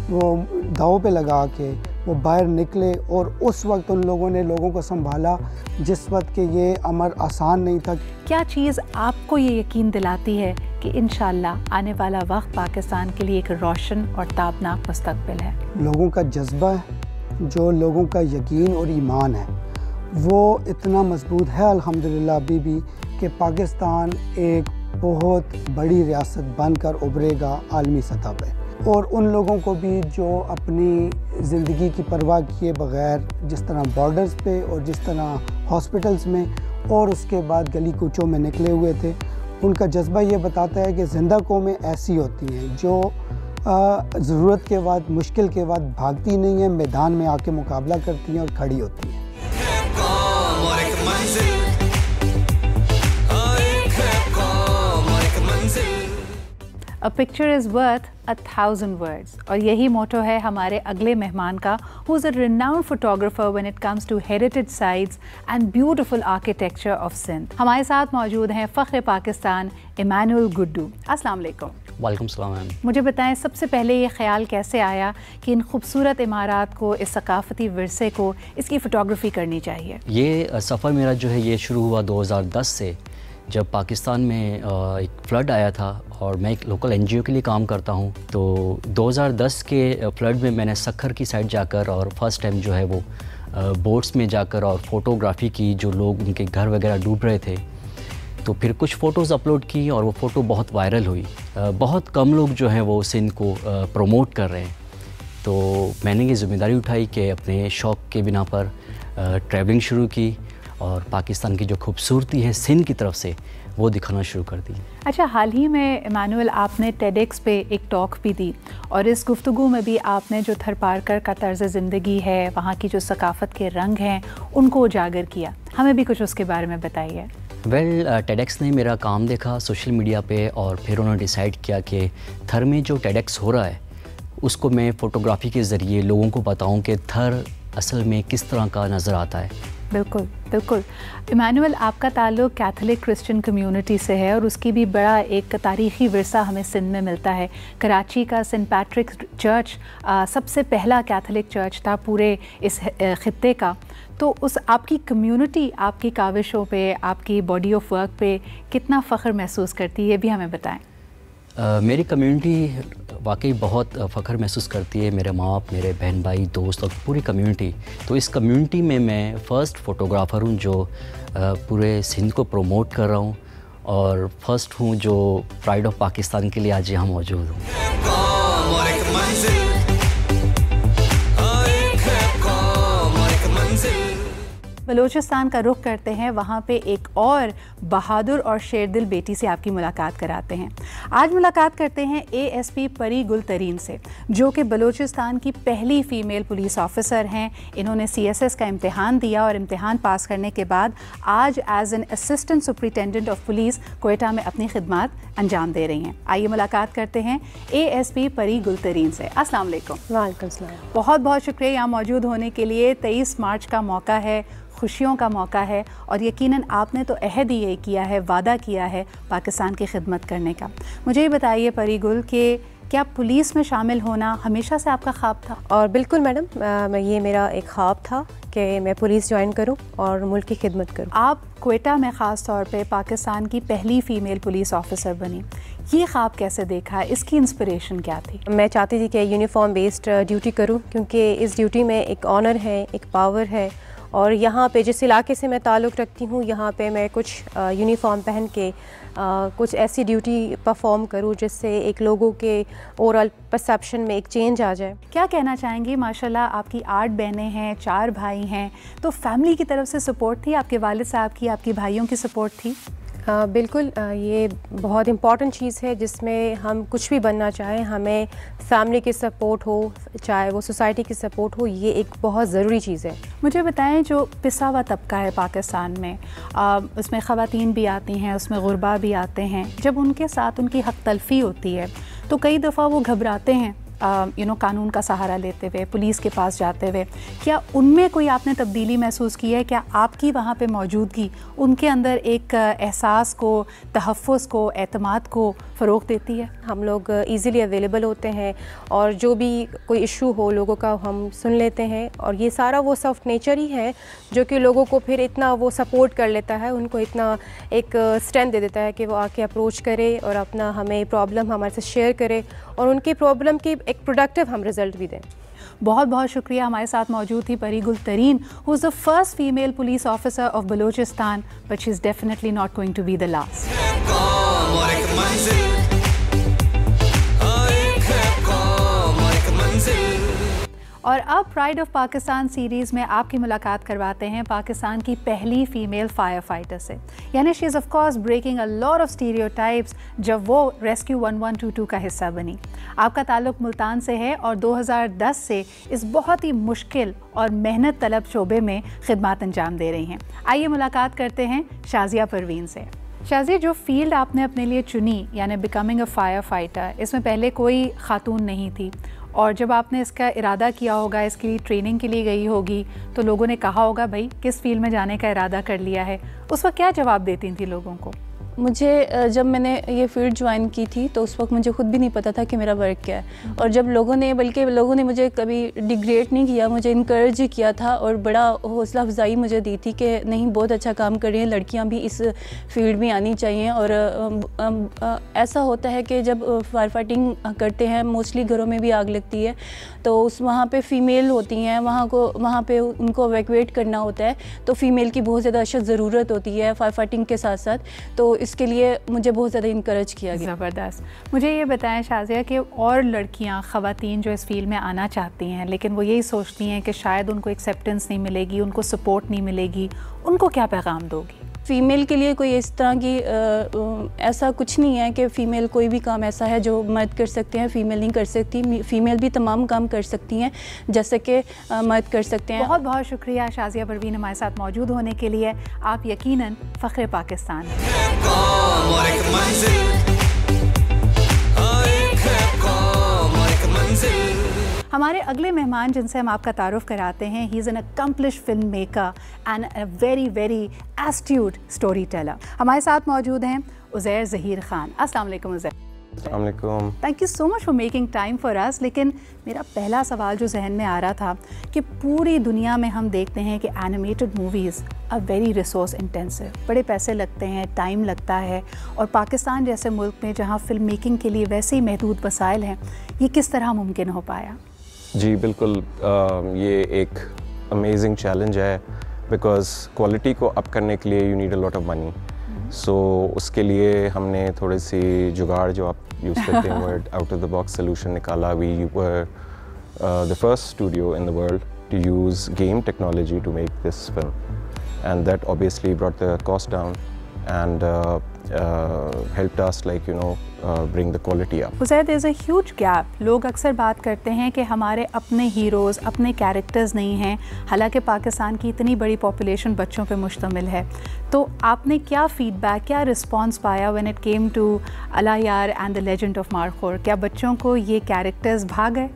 वो दाव पे लगा के वो बाहर निकले और उस वक्त उन लोगों ने लोगों को संभाला जिस वक्त के ये अमर आसान नहीं था। क्या चीज़ आपको ये यकीन दिलाती है कि इंशाअल्लाह आने वाला वक्त पाकिस्तान के लिए एक रोशन और ताबनाक मुस्तकबिल है? लोगों का जज्बा है, जो लोगों का यकीन और ईमान है वो इतना मजबूत है अल्हम्दुलिल्लाह अभी भी कि पाकिस्तान एक बहुत बड़ी रियासत बनकर उभरेगा आलमी सतह पे। और उन लोगों को भी जो अपनी ज़िंदगी की परवाह किए बग़ैर जिस तरह बॉर्डर्स पे और जिस तरह हॉस्पिटल्स में और उसके बाद गली कूचों में निकले हुए थे, उनका जज्बा ये बताता है कि ज़िंदा कौमें ऐसी होती हैं जो ज़रूरत के बाद, मुश्किल के बाद भागती नहीं है, मैदान में आके मुकाबला करती हैं और खड़ी होती हैं। A picture is worth 1,000 words, और यही मोटो है हमारे अगले मेहमान का, who is a renowned photographer when it comes to heritage sites and beautiful architecture of Sindh. हमारे साथ मौजूद हैं फ़ख्र पाकिस्तान इमानुअल गुड्डू। अस्सलाम वालेकुम। वालेकुम सलाम मैम। मुझे बताएं, सबसे पहले ये ख्याल कैसे आया कि इन खूबसूरत इमारात को, इस सकाफ़ती विरसे को, इसकी फ़ोटोग्राफ़ी करनी चाहिए? ये सफ़र मेरा जो है ये शुरू हुआ 2010 से, जब पाकिस्तान में एक फ्लड आया था और मैं एक लोकल एनजीओ के लिए काम करता हूँ। तो 2010 के फ्लड में मैंने सक्खर की साइड जाकर और फर्स्ट टाइम जो है वो बोट्स में जाकर और फ़ोटोग्राफ़ी की, जो लोग उनके घर वगैरह डूब रहे थे। तो फिर कुछ फ़ोटोज़ अपलोड की और वो फ़ोटो बहुत वायरल हुई। बहुत कम लोग जो हैं वो सिंध को प्रमोट कर रहे हैं। तो मैंने ये ज़िम्मेदारी उठाई कि अपने शौक़ के बिना पर ट्रैवलिंग शुरू की और पाकिस्तान की जो खूबसूरती है सिंध की तरफ से वो दिखाना शुरू कर दी। अच्छा, हाल ही में इमानुअल आपने टेडेक्स पे एक टॉक भी दी, और इस गुफ्तगू में भी आपने जो थरपारकर का तर्ज़ ज़िंदगी है, वहाँ की जो सकाफ़त के रंग हैं, उनको उजागर किया। हमें भी कुछ उसके बारे में बताइए। टेडेक्स ने मेरा काम देखा सोशल मीडिया पे और फिर उन्होंने डिसाइड किया कि थर में जो टेडेक्स हो रहा है उसको मैं फ़ोटोग्राफ़ी के ज़रिए लोगों को बताऊं कि थर असल में किस तरह का नज़र आता है। बिल्कुल बिल्कुल। इमानुअल, आपका ताल्लुक़ कैथोलिक क्रिश्चियन कम्युनिटी से है और उसकी भी बड़ा एक तारीख़ी विरसा हमें सिंध में मिलता है। कराची का सेंट पैट्रिक चर्च सबसे पहला कैथोलिक चर्च था पूरे इस ख़ित्ते का। तो उस आपकी कम्युनिटी आपकी काविशों पे, आपकी बॉडी ऑफ वर्क पे कितना फ़ख्र महसूस करती है, ये भी हमें बताएं। मेरी कम्युनिटी वाकई बहुत फ़ख्र महसूस करती है। मेरे माँ बाप, मेरे बहन भाई, दोस्त और पूरी कम्युनिटी। तो इस कम्युनिटी में मैं फ़र्स्ट फ़ोटोग्राफ़र हूँ जो पूरे सिंध को प्रमोट कर रहा हूँ, और फर्स्ट हूँ जो प्राइड ऑफ पाकिस्तान के लिए आज यहाँ मौजूद हूँ। बलूचिस्तान का रुख करते हैं, वहाँ पे एक और बहादुर और शेरदिल बेटी से आपकी मुलाकात कराते हैं। आज मुलाकात करते हैं ASP परी गुल तरीन से, जो कि बलूचिस्तान की पहली फ़ीमेल पुलिस ऑफिसर हैं। इन्होंने CSS का इम्तिहान दिया और इम्तिहान पास करने के बाद आज as an assistant superintendent of police Quetta में अपनी खिदमत अंजाम दे रही हैं। आइए मुलाकात करते हैं ASP परी गुल तरीन से। अस्सलाम वालेकुम। वालेकुम सलाम। बहुत बहुत शुक्रिया यहाँ मौजूद होने के लिए। 23 मार्च का मौका है, खुशियों का मौका है, और यकीनन आपने तो अहद ही किया है, वादा किया है पाकिस्तान की खिदमत करने का। मुझे ये बताइए परी गुल कि क्या पुलिस में शामिल होना हमेशा से आपका ख्वाब था? और बिल्कुल मैडम, ये मेरा एक ख्वाब था कि मैं पुलिस ज्वाइन करूं और मुल्क की खिदमत करूं। आप कोयटा में ख़ास तौर पे पाकिस्तान की पहली फ़ीमेल पुलिस ऑफिसर बनी, ये ख्वाब कैसे देखा? इसकी इंस्पिरेशन क्या थी? मैं चाहती थी कि यूनिफॉर्म बेस्ड ड्यूटी करूं, क्योंकि इस ड्यूटी में एक ऑनर है, एक पावर है, और यहाँ पे जिस इलाके से मैं ताल्लुक़ रखती हूँ, यहाँ पे मैं कुछ यूनिफॉर्म पहन के कुछ ऐसी ड्यूटी परफॉर्म करूँ जिससे एक लोगों के ओवरऑल परसेप्शन में एक चेंज आ जाए। क्या कहना चाहेंगी? माशाल्लाह आपकी 8 बहनें हैं, 4 भाई हैं, तो फैमिली की तरफ से सपोर्ट थी? आपके वालिद साहब की, आपकी भाइयों की सपोर्ट थी? बिल्कुल, ये बहुत इम्पॉर्टेंट चीज़ है जिसमें हम कुछ भी बनना चाहें, हमें फैमिली की सपोर्ट हो, चाहे वो सोसाइटी की सपोर्ट हो, ये एक बहुत ज़रूरी चीज़ है। मुझे बताएं, जो पिसा हुआ तबका है पाकिस्तान में, उसमें ख़वातीन भी आती हैं, उसमें गुरबा भी आते हैं, जब उनके साथ उनकी हक़ तलफ़ी होती है तो कई दफ़ा वो घबराते हैं कानून का सहारा लेते हुए, पुलिस के पास जाते हुए। क्या उनमें कोई आपने तब्दीली महसूस की है? क्या आपकी वहाँ पे मौजूदगी उनके अंदर एक एहसास को, तहफ़्फ़ुज़ को, एतमाद को फ़रोग़ देती है? हम लोग इजीली अवेलेबल होते हैं और जो भी कोई इशू हो लोगों का हम सुन लेते हैं, और ये सारा वो सॉफ्ट नेचर ही है जो कि लोगों को फिर इतना वो सपोर्ट कर लेता है, उनको इतना एक स्ट्रेंथ दे देता है कि वो आके अप्रोच करे और अपना हमें प्रॉब्लम हमारे से शेयर करे और उनकी प्रॉब्लम की एक प्रोडक्टिव हम रिज़ल्ट भी दें। बहुत बहुत शुक्रिया। हमारे साथ मौजूद थी Pari Gul Tareen, who is the first female police officer of Balochistan, but she is definitely not going to be the last. और अब प्राइड ऑफ पाकिस्तान सीरीज़ में आपकी मुलाकात करवाते हैं पाकिस्तान की पहली फ़ीमेल फायर फाइटर से। यानी she is of course breaking a lot of stereotypes जब वो रेस्क्यू 1122 का हिस्सा बनी। आपका ताल्लुक़ मुल्तान से है और 2010 से इस बहुत ही मुश्किल और मेहनत तलब शोबे में खिदमत अंजाम दे रही हैं। आइए मुलाकात करते हैं शाज़िया परवीन से। शाज़िया, जो फील्ड आपने अपने लिए चुनी यानी बिकमिंग अ फायर फाइटर, इसमें पहले कोई खातून नहीं थी और जब आपने इसका इरादा किया होगा, इसके लिए ट्रेनिंग के लिए गई होगी, तो लोगों ने कहा होगा भाई किस फील्ड में जाने का इरादा कर लिया है, उस वक्त क्या जवाब देती थी लोगों को? मुझे जब मैंने ये फील्ड ज्वाइन की थी तो उस वक्त मुझे खुद भी नहीं पता था कि मेरा वर्क क्या है, और जब लोगों ने मुझे कभी डिग्रेड नहीं किया, मुझे इनकरेज किया था और बड़ा हौसला अफजाई मुझे दी थी कि नहीं बहुत अच्छा काम कर रही हैं, लड़कियां भी इस फील्ड में आनी चाहिए। और ऐसा होता है कि जब फायर फाइटिंग करते हैं मोस्टली घरों में भी आग लगती है तो वहाँ पे फ़ीमेल होती हैं, वहाँ पे उनको एवैक्यूएट करना होता है, तो फ़ीमेल की बहुत ज़्यादा अशद ज़रूरत होती है फायर फाइटिंग के साथ साथ, तो इसके लिए मुझे बहुत ज़्यादा इनकरेज किया गया। ज़बरदस्त। मुझे ये बताएं शाज़िया कि और लड़कियाँ ख़वातीन जो इस फील्ड में आना चाहती हैं लेकिन वो यही सोचती हैं कि शायद उनको एक्सेप्टेंस नहीं मिलेगी, उनको सपोर्ट नहीं मिलेगी, उनको क्या पैगाम दोगी? फ़ीमेल के लिए कोई इस तरह की ऐसा कुछ नहीं है कि फ़ीमेल कोई भी काम ऐसा है जो मर्द कर सकते हैं फ़ीमेल नहीं कर सकती, फ़ीमेल भी तमाम काम कर सकती हैं जैसे कि मर्द कर सकते हैं। बहुत बहुत शुक्रिया शाज़िया परवीन हमारे साथ मौजूद होने के लिए। आप यकीनन फ़ख्र पाकिस्तान हैं। हमारे अगले मेहमान जिनसे हम आपका तारुफ कराते हैं, he is an accomplished film maker and a very very astute story teller. हमारे साथ मौजूद हैं उज़ैर ज़हीर ख़ान। अस्सलाम वालेकुम उज़ैर। अस्सलाम वालेकुम। Thank you so much for making time for us. लेकिन मेरा पहला सवाल जो जहन में आ रहा था कि पूरी दुनिया में हम देखते हैं कि animated movies are very resource intensive, बड़े पैसे लगते हैं, टाइम लगता है, और पाकिस्तान जैसे मुल्क में जहाँ फिल्म मेकिंग के लिए वैसे ही महदूद वसाइल हैं, ये किस तरह मुमकिन हो पाया? जी बिल्कुल, ये एक अमेजिंग चैलेंज है बिकॉज़ क्वालिटी को अप करने के लिए you need a lot of money. So उसके लिए हमने थोड़ी सी जुगाड़ जो आप यूज़ करते हैं word out of the box solution निकाला। We were the first studio in the world to use game technology to make this film and that obviously brought the cost down and helped us bring the quality up. Uzair, there's a huge gap. लोग अक्सर बात करते हैं कि हमारे अपने heroes, अपने characters नहीं हैं, हालांकि पाकिस्तान की इतनी बड़ी पॉपुलेशन बच्चों पे मुश्तमिल है। तो आपने क्या फीडबैक, क्या रिस्पॉन्स पाया व्हेन इट केम टू अला यार and the legend of markhor? क्या बच्चों को ये कैरेक्टर्स भा गए?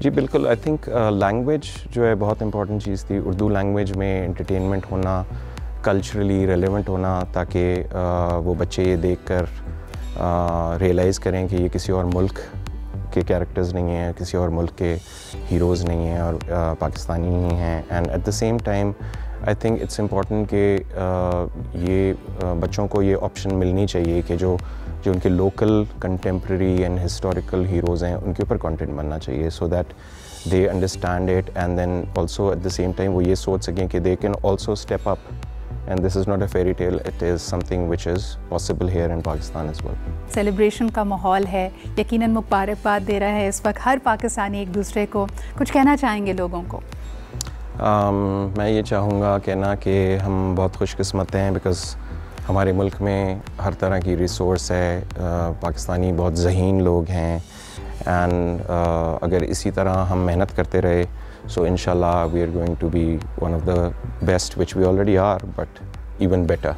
जी बिल्कुल। आई थिंक लैंग्वेज जो है बहुत इंपॉर्टेंट चीज़ थी। उर्दू लैंग्वेज में एंटरटेनमेंट होना, कल्चरली रेलेवेंट होना, ताकि वो बच्चे ये देखकर रियलाइज़ करें कि ये किसी और मुल्क के कैरेक्टर्स नहीं हैं, किसी और मुल्क के हीरोज़ नहीं हैं और पाकिस्तानी ही हैं। And eight the same time I think it's important कि ये बच्चों को ये ऑप्शन मिलनी चाहिए कि जो उनके local contemporary and historical heroes हैं उनके ऊपर कंटेंट बनना चाहिए, so that they understand it and then also at the same time वो ये सोच सकें कि they can also step up and this is not a fairy tale, it is something which is possible here in Pakistan as well. Celebration का माहौल है, यकीनन मुबारकबाद दे रहा है इस वक्त हर पाकिस्तानी एक दूसरे को। कुछ कहना चाहेंगे लोगों को? मैं ये चाहूँगा कहना कि हम बहुत खुशकिस्मत हैं बिकॉज़ हमारे मुल्क में हर तरह की रिसोर्स है, पाकिस्तानी बहुत ज़हीन लोग हैं एंड अगर इसी तरह हम मेहनत करते रहे so inshallah we are going to be one of the best, which we already are, but even better.